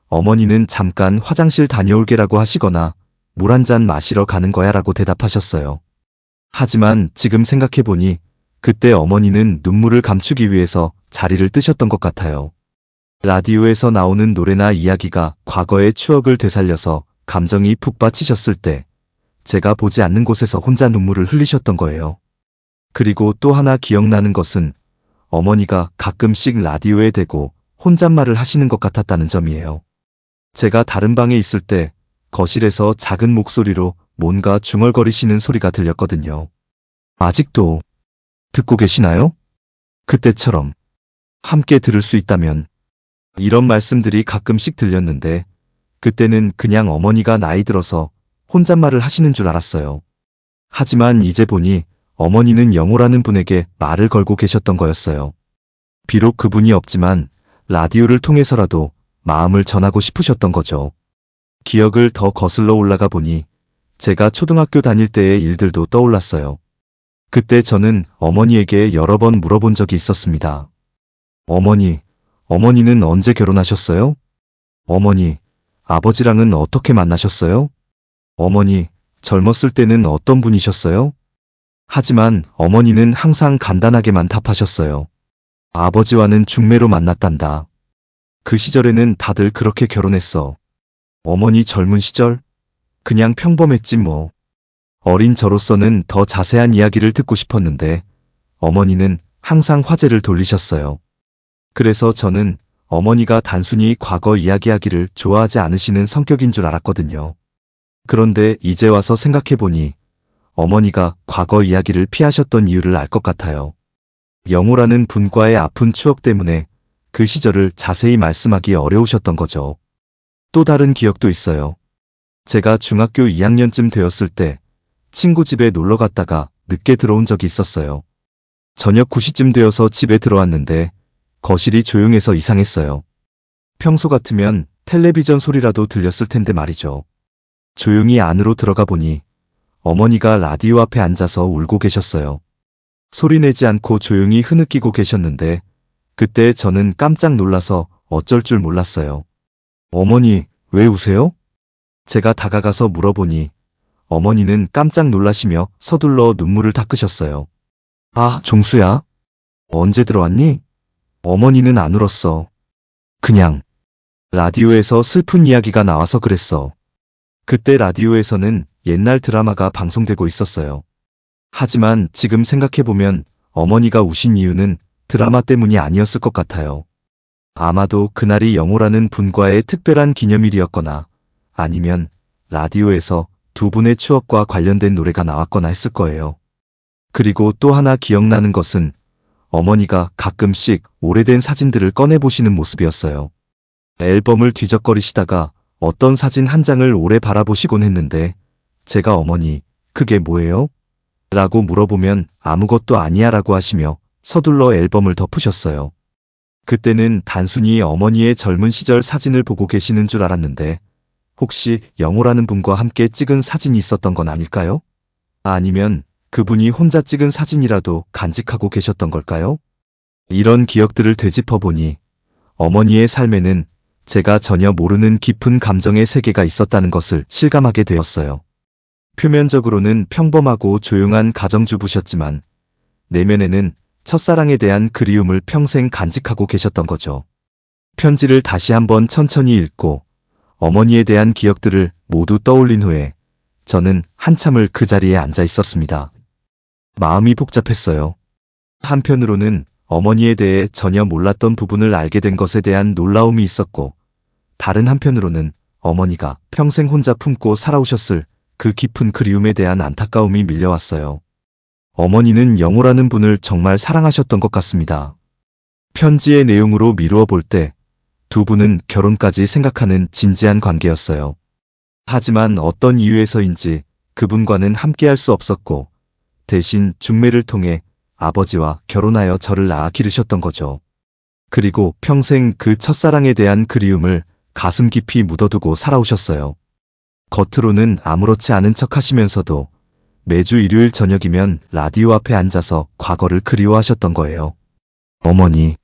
어머니는 잠깐 화장실 다녀올게라고 하시거나 물 한 잔 마시러 가는 거야 라고 대답하셨어요. 하지만 지금 생각해보니 그때 어머니는 눈물을 감추기 위해서 자리를 뜨셨던 것 같아요. 라디오에서 나오는 노래나 이야기가 과거의 추억을 되살려서 감정이 북받치셨을 때 제가 보지 않는 곳에서 혼자 눈물을 흘리셨던 거예요. 그리고 또 하나 기억나는 것은 어머니가 가끔씩 라디오에 대고 혼잣말을 하시는 것 같았다는 점이에요. 제가 다른 방에 있을 때 거실에서 작은 목소리로 뭔가 중얼거리시는 소리가 들렸거든요. 아직도 듣고 계시나요? 그때처럼 함께 들을 수 있다면. 이런 말씀들이 가끔씩 들렸는데 그때는 그냥 어머니가 나이 들어서 혼잣말을 하시는 줄 알았어요. 하지만 이제 보니 어머니는 영호라는 분에게 말을 걸고 계셨던 거였어요. 비록 그분이 없지만 라디오를 통해서라도 마음을 전하고 싶으셨던 거죠. 기억을 더 거슬러 올라가 보니 제가 초등학교 다닐 때의 일들도 떠올랐어요. 그때 저는 어머니에게 여러 번 물어본 적이 있었습니다. 어머니는 언제 결혼하셨어요? 어머니, 아버지랑은 어떻게 만나셨어요? 어머니, 젊었을 때는 어떤 분이셨어요? 하지만 어머니는 항상 간단하게만 답하셨어요. 아버지와는 중매로 만났단다. 그 시절에는 다들 그렇게 결혼했어. 어머니 젊은 시절? 그냥 평범했지 뭐. 어린 저로서는 더 자세한 이야기를 듣고 싶었는데 어머니는 항상 화제를 돌리셨어요. 그래서 저는 어머니가 단순히 과거 이야기하기를 좋아하지 않으시는 성격인 줄 알았거든요. 그런데 이제 와서 생각해보니 어머니가 과거 이야기를 피하셨던 이유를 알 것 같아요. 영호라는 분과의 아픈 추억 때문에 그 시절을 자세히 말씀하기 어려우셨던 거죠. 또 다른 기억도 있어요. 제가 중학교 2학년쯤 되었을 때 친구 집에 놀러 갔다가 늦게 들어온 적이 있었어요. 저녁 9시쯤 되어서 집에 들어왔는데 거실이 조용해서 이상했어요. 평소 같으면 텔레비전 소리라도 들렸을 텐데 말이죠. 조용히 안으로 들어가 보니 어머니가 라디오 앞에 앉아서 울고 계셨어요. 소리내지 않고 조용히 흐느끼고 계셨는데 그때 저는 깜짝 놀라서 어쩔 줄 몰랐어요. 어머니, 왜 우세요? 제가 다가가서 물어보니 어머니는 깜짝 놀라시며 서둘러 눈물을 닦으셨어요. 아, 종수야. 언제 들어왔니? 어머니는 안 울었어. 그냥 라디오에서 슬픈 이야기가 나와서 그랬어. 그때 라디오에서는 옛날 드라마가 방송되고 있었어요. 하지만 지금 생각해보면 어머니가 우신 이유는 드라마 때문이 아니었을 것 같아요. 아마도 그날이 영호라는 분과의 특별한 기념일이었거나 아니면 라디오에서 두 분의 추억과 관련된 노래가 나왔거나 했을 거예요. 그리고 또 하나 기억나는 것은 어머니가 가끔씩 오래된 사진들을 꺼내보시는 모습이었어요. 앨범을 뒤적거리시다가 어떤 사진 한 장을 오래 바라보시곤 했는데 제가 어머니, 그게 뭐예요? 라고 물어보면 아무것도 아니야 라고 하시며 서둘러 앨범을 덮으셨어요. 그때는 단순히 어머니의 젊은 시절 사진을 보고 계시는 줄 알았는데 혹시 영호라는 분과 함께 찍은 사진이 있었던 건 아닐까요? 아니면 그분이 혼자 찍은 사진이라도 간직하고 계셨던 걸까요? 이런 기억들을 되짚어보니 어머니의 삶에는 제가 전혀 모르는 깊은 감정의 세계가 있었다는 것을 실감하게 되었어요. 표면적으로는 평범하고 조용한 가정주부셨지만 내면에는 첫사랑에 대한 그리움을 평생 간직하고 계셨던 거죠. 편지를 다시 한번 천천히 읽고 어머니에 대한 기억들을 모두 떠올린 후에 저는 한참을 그 자리에 앉아 있었습니다. 마음이 복잡했어요. 한편으로는 어머니에 대해 전혀 몰랐던 부분을 알게 된 것에 대한 놀라움이 있었고 다른 한편으로는 어머니가 평생 혼자 품고 살아오셨을 그 깊은 그리움에 대한 안타까움이 밀려왔어요. 어머니는 영호라는 분을 정말 사랑하셨던 것 같습니다. 편지의 내용으로 미루어 볼 때 두 분은 결혼까지 생각하는 진지한 관계였어요. 하지만 어떤 이유에서인지 그분과는 함께할 수 없었고 대신 중매를 통해 아버지와 결혼하여 저를 낳아 기르셨던 거죠. 그리고 평생 그 첫사랑에 대한 그리움을 가슴 깊이 묻어두고 살아오셨어요. 겉으로는 아무렇지 않은 척 하시면서도 매주 일요일 저녁이면 라디오 앞에 앉아서 과거를 그리워하셨던 거예요. 어머니,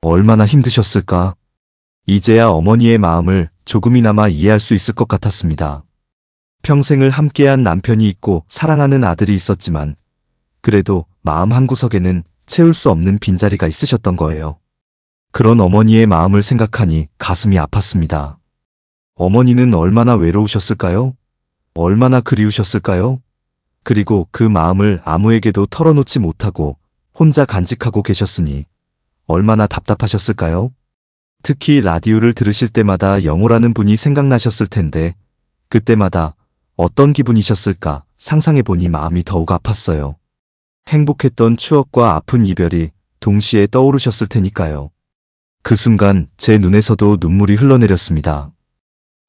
얼마나 힘드셨을까? 이제야 어머니의 마음을 조금이나마 이해할 수 있을 것 같았습니다. 평생을 함께한 남편이 있고 사랑하는 아들이 있었지만 그래도 마음 한구석에는 채울 수 없는 빈자리가 있으셨던 거예요. 그런 어머니의 마음을 생각하니 가슴이 아팠습니다. 어머니는 얼마나 외로우셨을까요? 얼마나 그리우셨을까요? 그리고 그 마음을 아무에게도 털어놓지 못하고 혼자 간직하고 계셨으니 얼마나 답답하셨을까요? 특히 라디오를 들으실 때마다 영호라는 분이 생각나셨을 텐데 그때마다 어떤 기분이셨을까 상상해보니 마음이 더욱 아팠어요. 행복했던 추억과 아픈 이별이 동시에 떠오르셨을 테니까요. 그 순간 제 눈에서도 눈물이 흘러내렸습니다.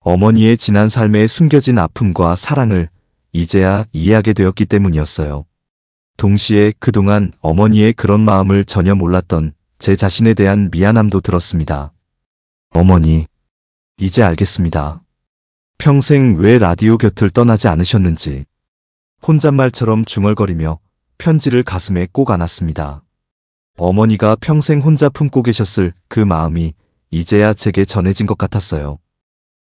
어머니의 지난 삶에 숨겨진 아픔과 사랑을 이제야 이해하게 되었기 때문이었어요. 동시에 그동안 어머니의 그런 마음을 전혀 몰랐던 제 자신에 대한 미안함도 들었습니다. 어머니, 이제 알겠습니다. 평생 왜 라디오 곁을 떠나지 않으셨는지. 혼잣말처럼 중얼거리며 편지를 가슴에 꼭 안았습니다. 어머니가 평생 혼자 품고 계셨을 그 마음이 이제야 제게 전해진 것 같았어요.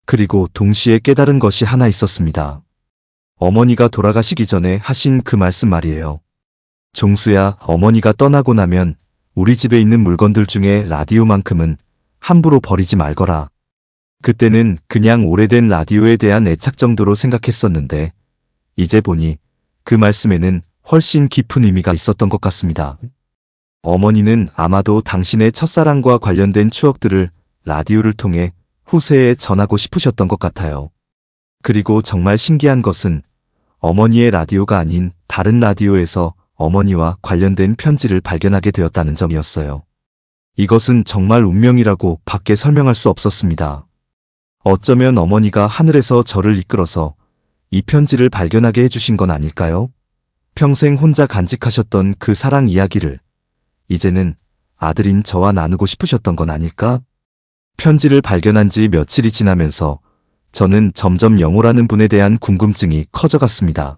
그리고 동시에 깨달은 것이 하나 있었습니다. 어머니가 돌아가시기 전에 하신 그 말씀 말이에요. 종수야, 어머니가 떠나고 나면 우리 집에 있는 물건들 중에 라디오만큼은 함부로 버리지 말거라. 그때는 그냥 오래된 라디오에 대한 애착 정도로 생각했었는데 이제 보니 그 말씀에는 훨씬 깊은 의미가 있었던 것 같습니다. 어머니는 아마도 당신의 첫사랑과 관련된 추억들을 라디오를 통해 후세에 전하고 싶으셨던 것 같아요. 그리고 정말 신기한 것은 어머니의 라디오가 아닌 다른 라디오에서 어머니와 관련된 편지를 발견하게 되었다는 점이었어요. 이것은 정말 운명이라고 밖에 설명할 수 없었습니다. 어쩌면 어머니가 하늘에서 저를 이끌어서 이 편지를 발견하게 해주신 건 아닐까요? 평생 혼자 간직하셨던 그 사랑 이야기를 이제는 아들인 저와 나누고 싶으셨던 건 아닐까? 편지를 발견한 지 며칠이 지나면서 저는 점점 영호라는 분에 대한 궁금증이 커져갔습니다.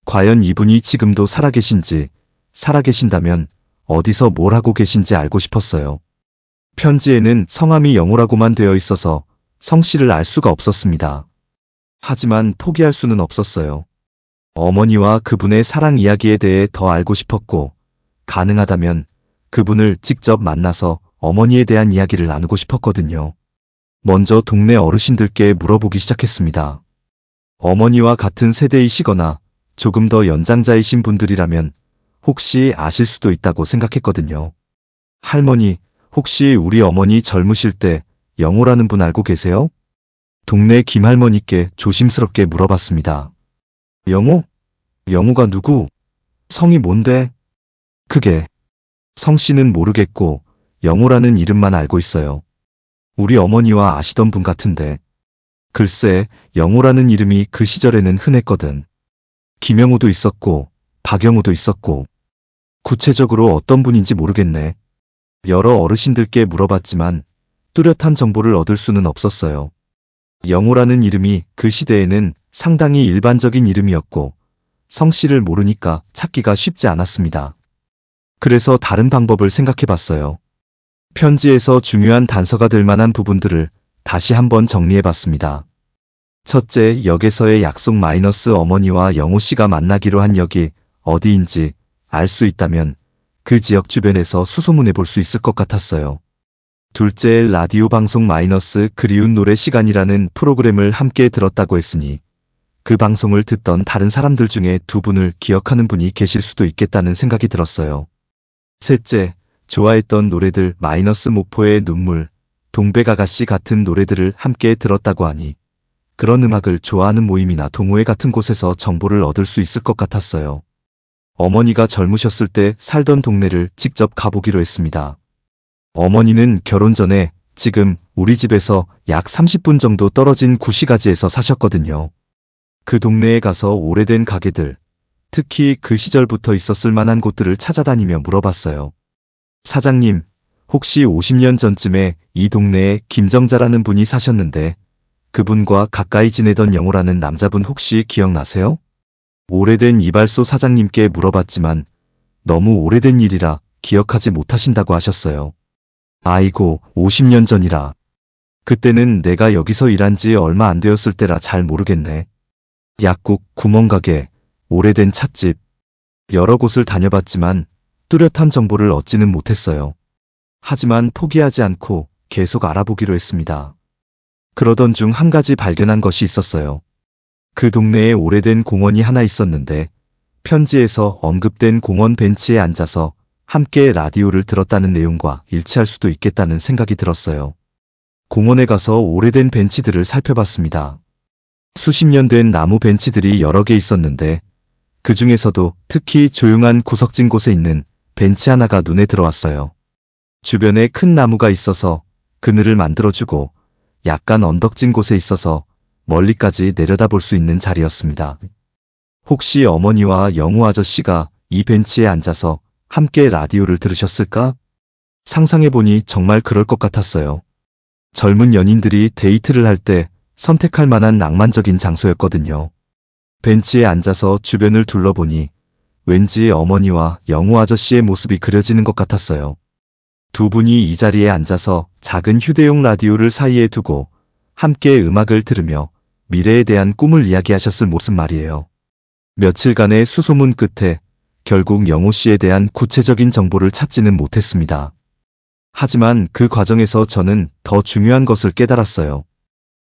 과연 이분이 지금도 살아계신지, 살아계신다면 어디서 뭘 하고 계신지 알고 싶었어요. 편지에는 성함이 영호라고만 되어 있어서 성씨를 알 수가 없었습니다. 하지만 포기할 수는 없었어요. 어머니와 그분의 사랑 이야기에 대해 더 알고 싶었고, 가능하다면 그분을 직접 만나서 어머니에 대한 이야기를 나누고 싶었거든요. 먼저 동네 어르신들께 물어보기 시작했습니다. 어머니와 같은 세대이시거나 조금 더 연장자이신 분들이라면 혹시 아실 수도 있다고 생각했거든요. 할머니, 혹시 우리 어머니 젊으실 때 영호라는 분 알고 계세요? 동네 김할머니께 조심스럽게 물어봤습니다. 영호? 영호가 누구? 성이 뭔데? 그게 성씨는 모르겠고 영호라는 이름만 알고 있어요. 우리 어머니와 아시던 분 같은데. 글쎄, 영호라는 이름이 그 시절에는 흔했거든. 김영호도 있었고 박영호도 있었고. 구체적으로 어떤 분인지 모르겠네. 여러 어르신들께 물어봤지만 뚜렷한 정보를 얻을 수는 없었어요. 영호라는 이름이 그 시대에는 상당히 일반적인 이름이었고 성씨를 모르니까 찾기가 쉽지 않았습니다. 그래서 다른 방법을 생각해봤어요. 편지에서 중요한 단서가 될 만한 부분들을 다시 한번 정리해봤습니다. 첫째, 역에서의 약속 마이너스 어머니와 영호 씨가 만나기로 한 역이 어디인지 알 수 있다면 그 지역 주변에서 수소문해 볼 수 있을 것 같았어요. 둘째, 라디오 방송 마이너스 그리운 노래 시간이라는 프로그램을 함께 들었다고 했으니 그 방송을 듣던 다른 사람들 중에 두 분을 기억하는 분이 계실 수도 있겠다는 생각이 들었어요. 셋째, 좋아했던 노래들 마이너스 목포의 눈물, 동백아가씨 같은 노래들을 함께 들었다고 하니 그런 음악을 좋아하는 모임이나 동호회 같은 곳에서 정보를 얻을 수 있을 것 같았어요. 어머니가 젊으셨을 때 살던 동네를 직접 가보기로 했습니다. 어머니는 결혼 전에 지금 우리 집에서 약 30분 정도 떨어진 구시가지에서 사셨거든요. 그 동네에 가서 오래된 가게들, 특히 그 시절부터 있었을 만한 곳들을 찾아다니며 물어봤어요. 사장님, 혹시 50년 전쯤에 이 동네에 김정자라는 분이 사셨는데 그분과 가까이 지내던 영호라는 남자분 혹시 기억나세요? 오래된 이발소 사장님께 물어봤지만 너무 오래된 일이라 기억하지 못하신다고 하셨어요. 아이고, 50년 전이라. 그때는 내가 여기서 일한 지 얼마 안 되었을 때라 잘 모르겠네. 약국, 구멍가게, 오래된 찻집, 여러 곳을 다녀봤지만 뚜렷한 정보를 얻지는 못했어요. 하지만 포기하지 않고 계속 알아보기로 했습니다. 그러던 중 한 가지 발견한 것이 있었어요. 그 동네에 오래된 공원이 하나 있었는데 편지에서 언급된 공원 벤치에 앉아서 함께 라디오를 들었다는 내용과 일치할 수도 있겠다는 생각이 들었어요. 공원에 가서 오래된 벤치들을 살펴봤습니다. 수십 년 된 나무 벤치들이 여러 개 있었는데 그 중에서도 특히 조용한 구석진 곳에 있는 벤치 하나가 눈에 들어왔어요. 주변에 큰 나무가 있어서 그늘을 만들어주고 약간 언덕진 곳에 있어서 멀리까지 내려다볼 수 있는 자리였습니다. 혹시 어머니와 영호 아저씨가 이 벤치에 앉아서 함께 라디오를 들으셨을까? 상상해보니 정말 그럴 것 같았어요. 젊은 연인들이 데이트를 할 때 선택할 만한 낭만적인 장소였거든요. 벤치에 앉아서 주변을 둘러보니 왠지 어머니와 영호 아저씨의 모습이 그려지는 것 같았어요. 두 분이 이 자리에 앉아서 작은 휴대용 라디오를 사이에 두고 함께 음악을 들으며 미래에 대한 꿈을 이야기하셨을 모습 말이에요. 며칠간의 수소문 끝에 결국 영호 씨에 대한 구체적인 정보를 찾지는 못했습니다. 하지만 그 과정에서 저는 더 중요한 것을 깨달았어요.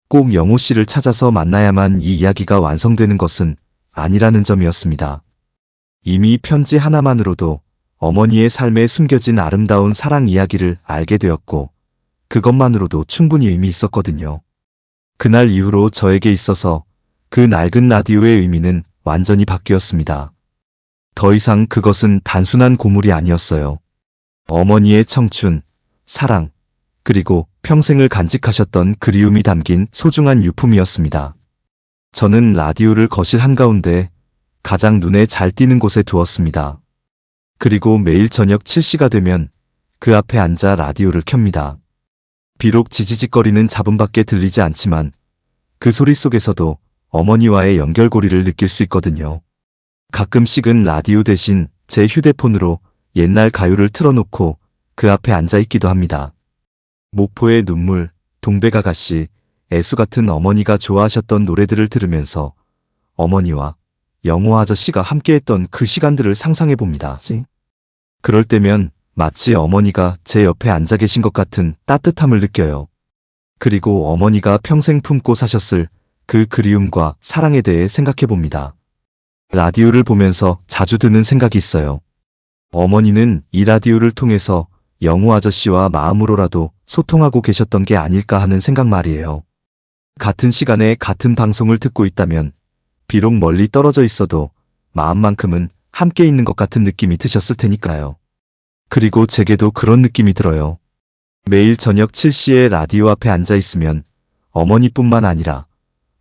꼭 영호 씨를 찾아서 만나야만 이 이야기가 완성되는 것은 아니라는 점이었습니다. 이미 편지 하나만으로도 어머니의 삶에 숨겨진 아름다운 사랑 이야기를 알게 되었고 그것만으로도 충분히 의미 있었거든요. 그날 이후로 저에게 있어서 그 낡은 라디오의 의미는 완전히 바뀌었습니다. 더 이상 그것은 단순한 고물이 아니었어요. 어머니의 청춘, 사랑, 그리고 평생을 간직하셨던 그리움이 담긴 소중한 유품이었습니다. 저는 라디오를 거실 한가운데 가장 눈에 잘 띄는 곳에 두었습니다. 그리고 매일 저녁 7시가 되면 그 앞에 앉아 라디오를 켭니다. 비록 지지직거리는 잡음밖에 들리지 않지만 그 소리 속에서도 어머니와의 연결고리를 느낄 수 있거든요. 가끔씩은 라디오 대신 제 휴대폰으로 옛날 가요를 틀어놓고 그 앞에 앉아 있기도 합니다. 목포의 눈물, 동백아가씨, 애수 같은 어머니가 좋아하셨던 노래들을 들으면서 어머니와 영호 아저씨가 함께했던 그 시간들을 상상해 봅니다. 그럴 때면 마치 어머니가 제 옆에 앉아 계신 것 같은 따뜻함을 느껴요. 그리고 어머니가 평생 품고 사셨을 그 그리움과 사랑에 대해 생각해 봅니다. 라디오를 보면서 자주 드는 생각이 있어요. 어머니는 이 라디오를 통해서 영호 아저씨와 마음으로라도 소통하고 계셨던 게 아닐까 하는 생각 말이에요. 같은 시간에 같은 방송을 듣고 있다면 비록 멀리 떨어져 있어도 마음만큼은 함께 있는 것 같은 느낌이 드셨을 테니까요. 그리고 제게도 그런 느낌이 들어요. 매일 저녁 7시에 라디오 앞에 앉아 있으면 어머니뿐만 아니라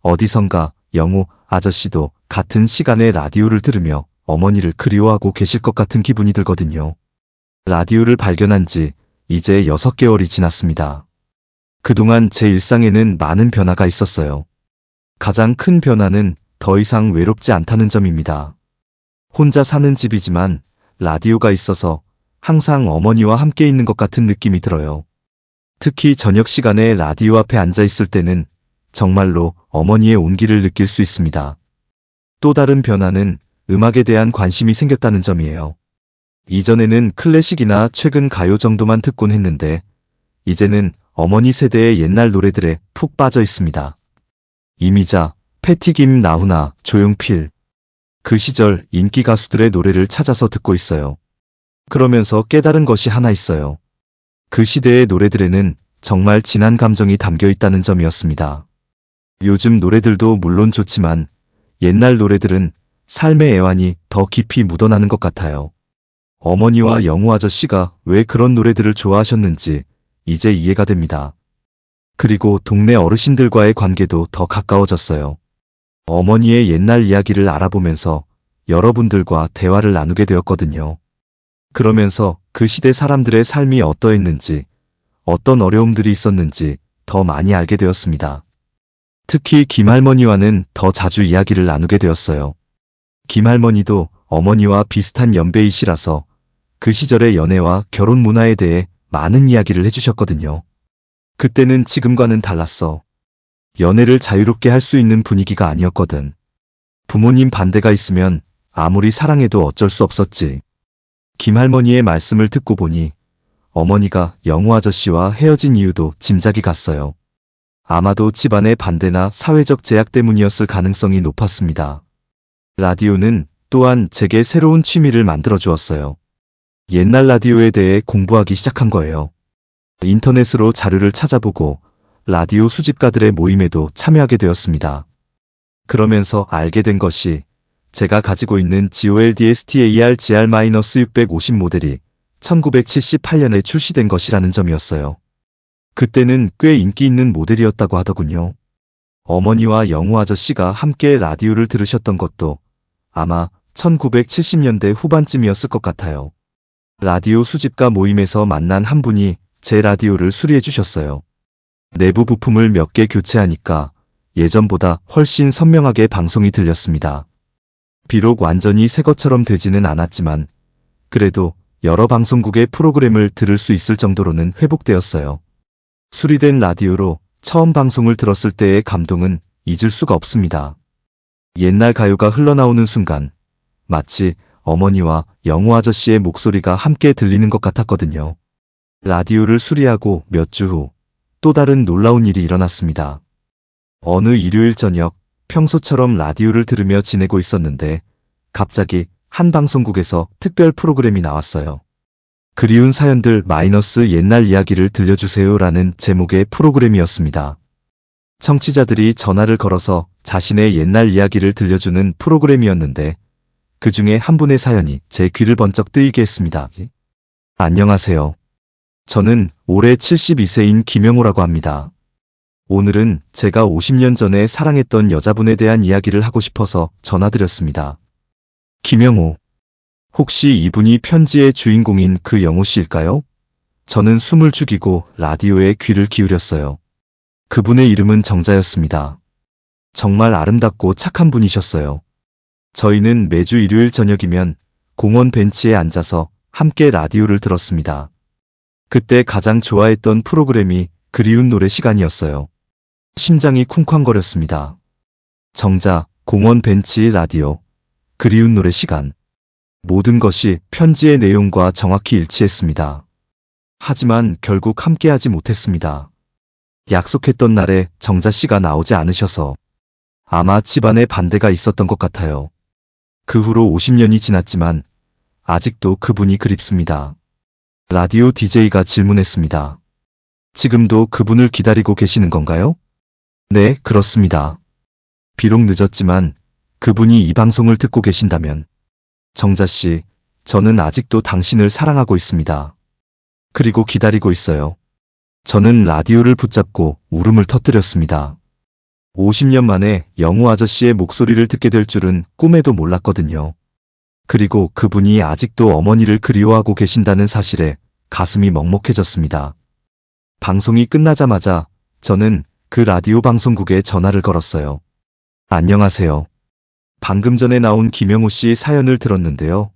어디선가 영호 아저씨도 같은 시간에 라디오를 들으며 어머니를 그리워하고 계실 것 같은 기분이 들거든요. 라디오를 발견한 지 이제 6개월이 지났습니다. 그동안 제 일상에는 많은 변화가 있었어요. 가장 큰 변화는 더 이상 외롭지 않다는 점입니다. 혼자 사는 집이지만 라디오가 있어서 항상 어머니와 함께 있는 것 같은 느낌이 들어요. 특히 저녁 시간에 라디오 앞에 앉아 있을 때는 정말로 어머니의 온기를 느낄 수 있습니다. 또 다른 변화는 음악에 대한 관심이 생겼다는 점이에요. 이전에는 클래식이나 최근 가요 정도만 듣곤 했는데 이제는 어머니 세대의 옛날 노래들에 푹 빠져 있습니다. 이미자, 패티김 나훈아, 조용필. 그 시절 인기 가수들의 노래를 찾아서 듣고 있어요. 그러면서 깨달은 것이 하나 있어요. 그 시대의 노래들에는 정말 진한 감정이 담겨 있다는 점이었습니다. 요즘 노래들도 물론 좋지만 옛날 노래들은 삶의 애환이 더 깊이 묻어나는 것 같아요. 어머니와 영호 아저씨가 왜 그런 노래들을 좋아하셨는지 이제 이해가 됩니다. 그리고 동네 어르신들과의 관계도 더 가까워졌어요. 어머니의 옛날 이야기를 알아보면서 여러분들과 대화를 나누게 되었거든요. 그러면서 그 시대 사람들의 삶이 어떠했는지, 어떤 어려움들이 있었는지 더 많이 알게 되었습니다. 특히 김할머니와는 더 자주 이야기를 나누게 되었어요. 김할머니도 어머니와 비슷한 연배이시라서 그 시절의 연애와 결혼 문화에 대해 많은 이야기를 해주셨거든요. 그때는 지금과는 달랐어. 연애를 자유롭게 할 수 있는 분위기가 아니었거든. 부모님 반대가 있으면 아무리 사랑해도 어쩔 수 없었지. 김할머니의 말씀을 듣고 보니 어머니가 영호 아저씨와 헤어진 이유도 짐작이 갔어요. 아마도 집안의 반대나 사회적 제약 때문이었을 가능성이 높았습니다. 라디오는 또한 제게 새로운 취미를 만들어 주었어요. 옛날 라디오에 대해 공부하기 시작한 거예요. 인터넷으로 자료를 찾아보고 라디오 수집가들의 모임에도 참여하게 되었습니다. 그러면서 알게 된 것이 제가 가지고 있는 GOLDSTAR GR-650 모델이 1978년에 출시된 것이라는 점이었어요. 그때는 꽤 인기 있는 모델이었다고 하더군요. 어머니와 영호 아저씨가 함께 라디오를 들으셨던 것도 아마 1970년대 후반쯤이었을 것 같아요. 라디오 수집가 모임에서 만난 한 분이 제 라디오를 수리해 주셨어요. 내부 부품을 몇 개 교체하니까 예전보다 훨씬 선명하게 방송이 들렸습니다. 비록 완전히 새 것처럼 되지는 않았지만 그래도 여러 방송국의 프로그램을 들을 수 있을 정도로는 회복되었어요. 수리된 라디오로 처음 방송을 들었을 때의 감동은 잊을 수가 없습니다. 옛날 가요가 흘러나오는 순간 마치 어머니와 영호 아저씨의 목소리가 함께 들리는 것 같았거든요. 라디오를 수리하고 몇 주 후 또 다른 놀라운 일이 일어났습니다. 어느 일요일 저녁 평소처럼 라디오를 들으며 지내고 있었는데 갑자기 한 방송국에서 특별 프로그램이 나왔어요. 그리운 사연들 마이너스 옛날 이야기를 들려주세요라는 제목의 프로그램이었습니다. 청취자들이 전화를 걸어서 자신의 옛날 이야기를 들려주는 프로그램이었는데 그 중에 한 분의 사연이 제 귀를 번쩍 뜨이게 했습니다. 안녕하세요. 저는 올해 72세인 김영호라고 합니다. 오늘은 제가 50년 전에 사랑했던 여자분에 대한 이야기를 하고 싶어서 전화드렸습니다. 김영호. 혹시 이분이 편지의 주인공인 그 영호 씨일까요? 저는 숨을 죽이고 라디오에 귀를 기울였어요. 그분의 이름은 정자였습니다. 정말 아름답고 착한 분이셨어요. 저희는 매주 일요일 저녁이면 공원 벤치에 앉아서 함께 라디오를 들었습니다. 그때 가장 좋아했던 프로그램이 그리운 노래 시간이었어요. 심장이 쿵쾅거렸습니다. 정자, 공원 벤치, 라디오, 그리운 노래 시간. 모든 것이 편지의 내용과 정확히 일치했습니다. 하지만 결국 함께하지 못했습니다. 약속했던 날에 정자 씨가 나오지 않으셔서 아마 집안에 반대가 있었던 것 같아요. 그 후로 50년이 지났지만 아직도 그분이 그립습니다. 라디오 DJ가 질문했습니다. 지금도 그분을 기다리고 계시는 건가요? 네, 그렇습니다. 비록 늦었지만 그분이 이 방송을 듣고 계신다면 정자 씨, 저는 아직도 당신을 사랑하고 있습니다. 그리고 기다리고 있어요. 저는 라디오를 붙잡고 울음을 터뜨렸습니다. 50년 만에 영우 아저씨의 목소리를 듣게 될 줄은 꿈에도 몰랐거든요. 그리고 그분이 아직도 어머니를 그리워하고 계신다는 사실에 가슴이 먹먹해졌습니다. 방송이 끝나자마자 저는 그 라디오 방송국에 전화를 걸었어요. 안녕하세요. 방금 전에 나온 김영우 씨 사연을 들었는데요.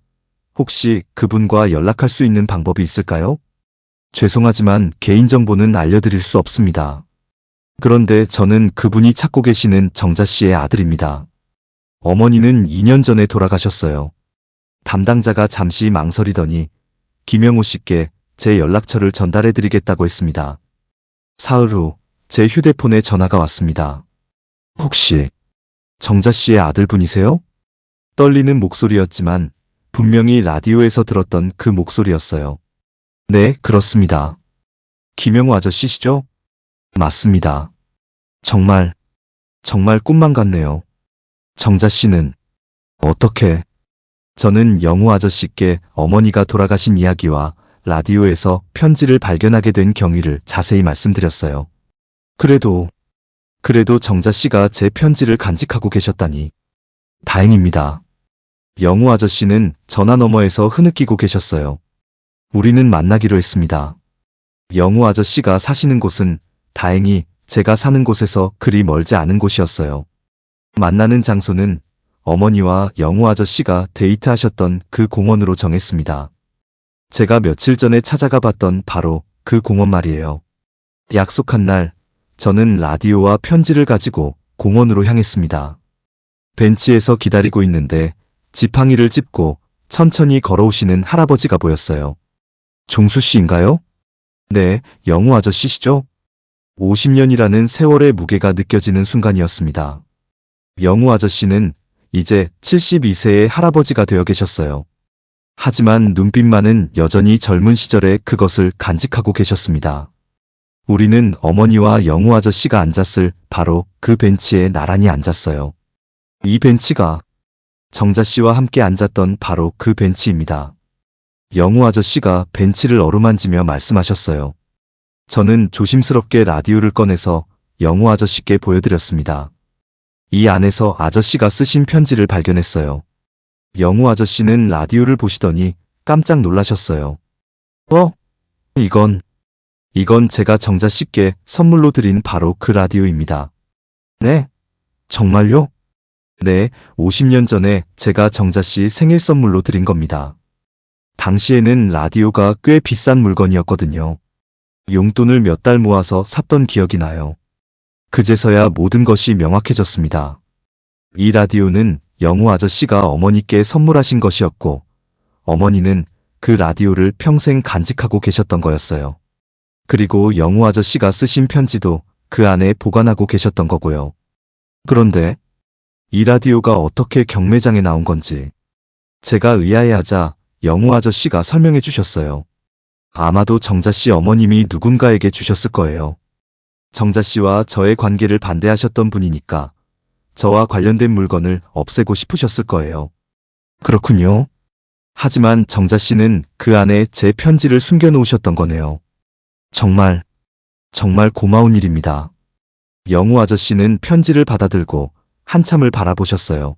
혹시 그분과 연락할 수 있는 방법이 있을까요? 죄송하지만 개인정보는 알려드릴 수 없습니다. 그런데 저는 그분이 찾고 계시는 정자 씨의 아들입니다. 어머니는 2년 전에 돌아가셨어요. 담당자가 잠시 망설이더니 김영우 씨께 제 연락처를 전달해드리겠다고 했습니다. 사흘 후 제 휴대폰에 전화가 왔습니다. 혹시 정자 씨의 아들분이세요? 떨리는 목소리였지만 분명히 라디오에서 들었던 그 목소리였어요. 네, 그렇습니다. 김영우 아저씨시죠? 맞습니다. 정말 꿈만 같네요. 정자 씨는 어떻게? 저는 영우 아저씨께 어머니가 돌아가신 이야기와 라디오에서 편지를 발견하게 된 경위를 자세히 말씀드렸어요. 그래도 정자 씨가 제 편지를 간직하고 계셨다니. 다행입니다. 영우 아저씨는 전화 너머에서 흐느끼고 계셨어요. 우리는 만나기로 했습니다. 영우 아저씨가 사시는 곳은 다행히 제가 사는 곳에서 그리 멀지 않은 곳이었어요. 만나는 장소는 어머니와 영우 아저씨가 데이트하셨던 그 공원으로 정했습니다. 제가 며칠 전에 찾아가 봤던 바로 그 공원 말이에요. 약속한 날, 저는 라디오와 편지를 가지고 공원으로 향했습니다. 벤치에서 기다리고 있는데 지팡이를 짚고 천천히 걸어오시는 할아버지가 보였어요. 종수 씨인가요? 네, 영우 아저씨시죠? 50년이라는 세월의 무게가 느껴지는 순간이었습니다. 영우 아저씨는 이제 72세의 할아버지가 되어 계셨어요. 하지만 눈빛만은 여전히 젊은 시절의 그것을 간직하고 계셨습니다. 우리는 어머니와 영우 아저씨가 앉았을 바로 그 벤치에 나란히 앉았어요. 이 벤치가 정자 씨와 함께 앉았던 바로 그 벤치입니다. 영우 아저씨가 벤치를 어루만지며 말씀하셨어요. 저는 조심스럽게 라디오를 꺼내서 영우 아저씨께 보여드렸습니다. 이 안에서 아저씨가 쓰신 편지를 발견했어요. 영우 아저씨는 라디오를 보시더니 깜짝 놀라셨어요. 이건 제가 정자 씨께 선물로 드린 바로 그 라디오입니다. 네? 정말요? 네, 50년 전에 제가 정자 씨 생일 선물로 드린 겁니다. 당시에는 라디오가 꽤 비싼 물건이었거든요. 용돈을 몇 달 모아서 샀던 기억이 나요. 그제서야 모든 것이 명확해졌습니다. 이 라디오는 영우 아저씨가 어머니께 선물하신 것이었고, 어머니는 그 라디오를 평생 간직하고 계셨던 거였어요. 그리고 영우 아저씨가 쓰신 편지도 그 안에 보관하고 계셨던 거고요. 그런데 이 라디오가 어떻게 경매장에 나온 건지 제가 의아해하자 영우 아저씨가 설명해 주셨어요. 아마도 정자 씨 어머님이 누군가에게 주셨을 거예요. 정자 씨와 저의 관계를 반대하셨던 분이니까 저와 관련된 물건을 없애고 싶으셨을 거예요. 그렇군요. 하지만 정자 씨는 그 안에 제 편지를 숨겨놓으셨던 거네요. 정말 고마운 일입니다. 영우 아저씨는 편지를 받아들고 한참을 바라보셨어요.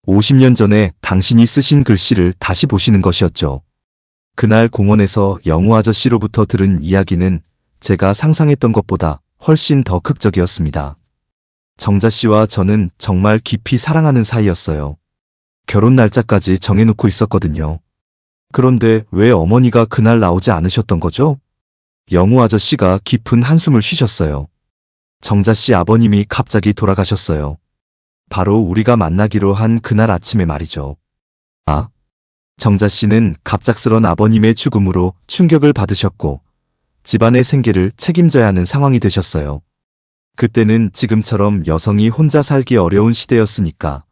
50년 전에 당신이 쓰신 글씨를 다시 보시는 것이었죠. 그날 공원에서 영우 아저씨로부터 들은 이야기는 제가 상상했던 것보다 훨씬 더 극적이었습니다. 정자 씨와 저는 정말 깊이 사랑하는 사이였어요. 결혼 날짜까지 정해놓고 있었거든요. 그런데 왜 어머니가 그날 나오지 않으셨던 거죠? 영우 아저씨가 깊은 한숨을 쉬셨어요. 정자 씨 아버님이 갑자기 돌아가셨어요. 바로 우리가 만나기로 한 그날 아침에 말이죠. 아, 정자 씨는 갑작스런 아버님의 죽음으로 충격을 받으셨고 집안의 생계를 책임져야 하는 상황이 되셨어요. 그때는 지금처럼 여성이 혼자 살기 어려운 시대였으니까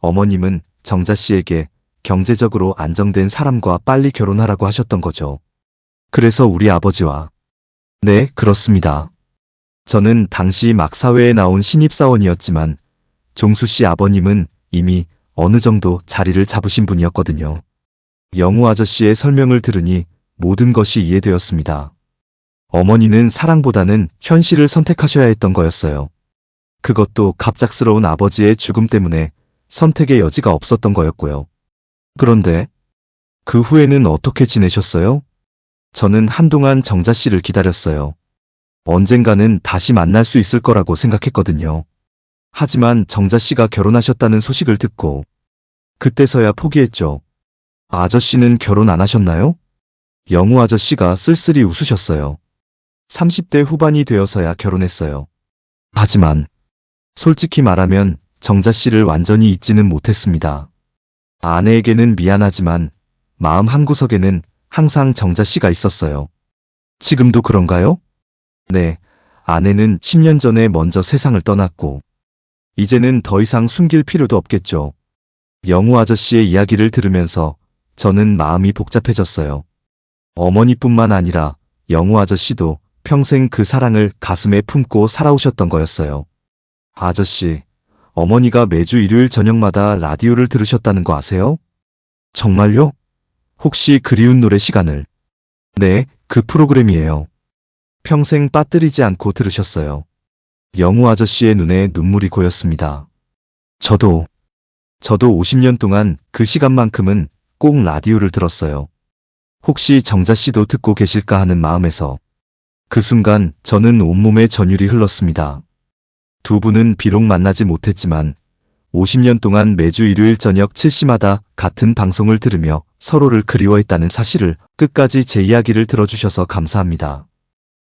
어머님은 정자 씨에게 경제적으로 안정된 사람과 빨리 결혼하라고 하셨던 거죠. 그래서 우리 아버지와 네, 그렇습니다. 저는 당시 막 사회에 나온 신입사원이었지만 종수 씨 아버님은 이미 어느 정도 자리를 잡으신 분이었거든요. 영우 아저씨의 설명을 들으니 모든 것이 이해되었습니다. 어머니는 사랑보다는 현실을 선택하셔야 했던 거였어요. 그것도 갑작스러운 아버지의 죽음 때문에 선택의 여지가 없었던 거였고요. 그런데 그 후에는 어떻게 지내셨어요? 저는 한동안 정자 씨를 기다렸어요. 언젠가는 다시 만날 수 있을 거라고 생각했거든요. 하지만 정자 씨가 결혼하셨다는 소식을 듣고 그때서야 포기했죠. 아저씨는 결혼 안 하셨나요? 영우 아저씨가 쓸쓸히 웃으셨어요. 30대 후반이 되어서야 결혼했어요. 하지만 솔직히 말하면 정자 씨를 완전히 잊지는 못했습니다. 아내에게는 미안하지만 마음 한구석에는 항상 정자 씨가 있었어요. 지금도 그런가요? 네, 아내는 10년 전에 먼저 세상을 떠났고 이제는 더 이상 숨길 필요도 없겠죠. 영우 아저씨의 이야기를 들으면서 저는 마음이 복잡해졌어요. 어머니뿐만 아니라 영우 아저씨도 평생 그 사랑을 가슴에 품고 살아오셨던 거였어요. 아저씨, 어머니가 매주 일요일 저녁마다 라디오를 들으셨다는 거 아세요? 정말요? 혹시 그리운 노래 시간을? 네, 그 프로그램이에요. 평생 빠뜨리지 않고 들으셨어요. 영우 아저씨의 눈에 눈물이 고였습니다. 저도 50년 동안 그 시간만큼은 꼭 라디오를 들었어요. 혹시 정자 씨도 듣고 계실까 하는 마음에서 그 순간 저는 온몸에 전율이 흘렀습니다. 두 분은 비록 만나지 못했지만 50년 동안 매주 일요일 저녁 7시마다 같은 방송을 들으며 서로를 그리워했다는 사실을 끝까지 제 이야기를 들어주셔서 감사합니다.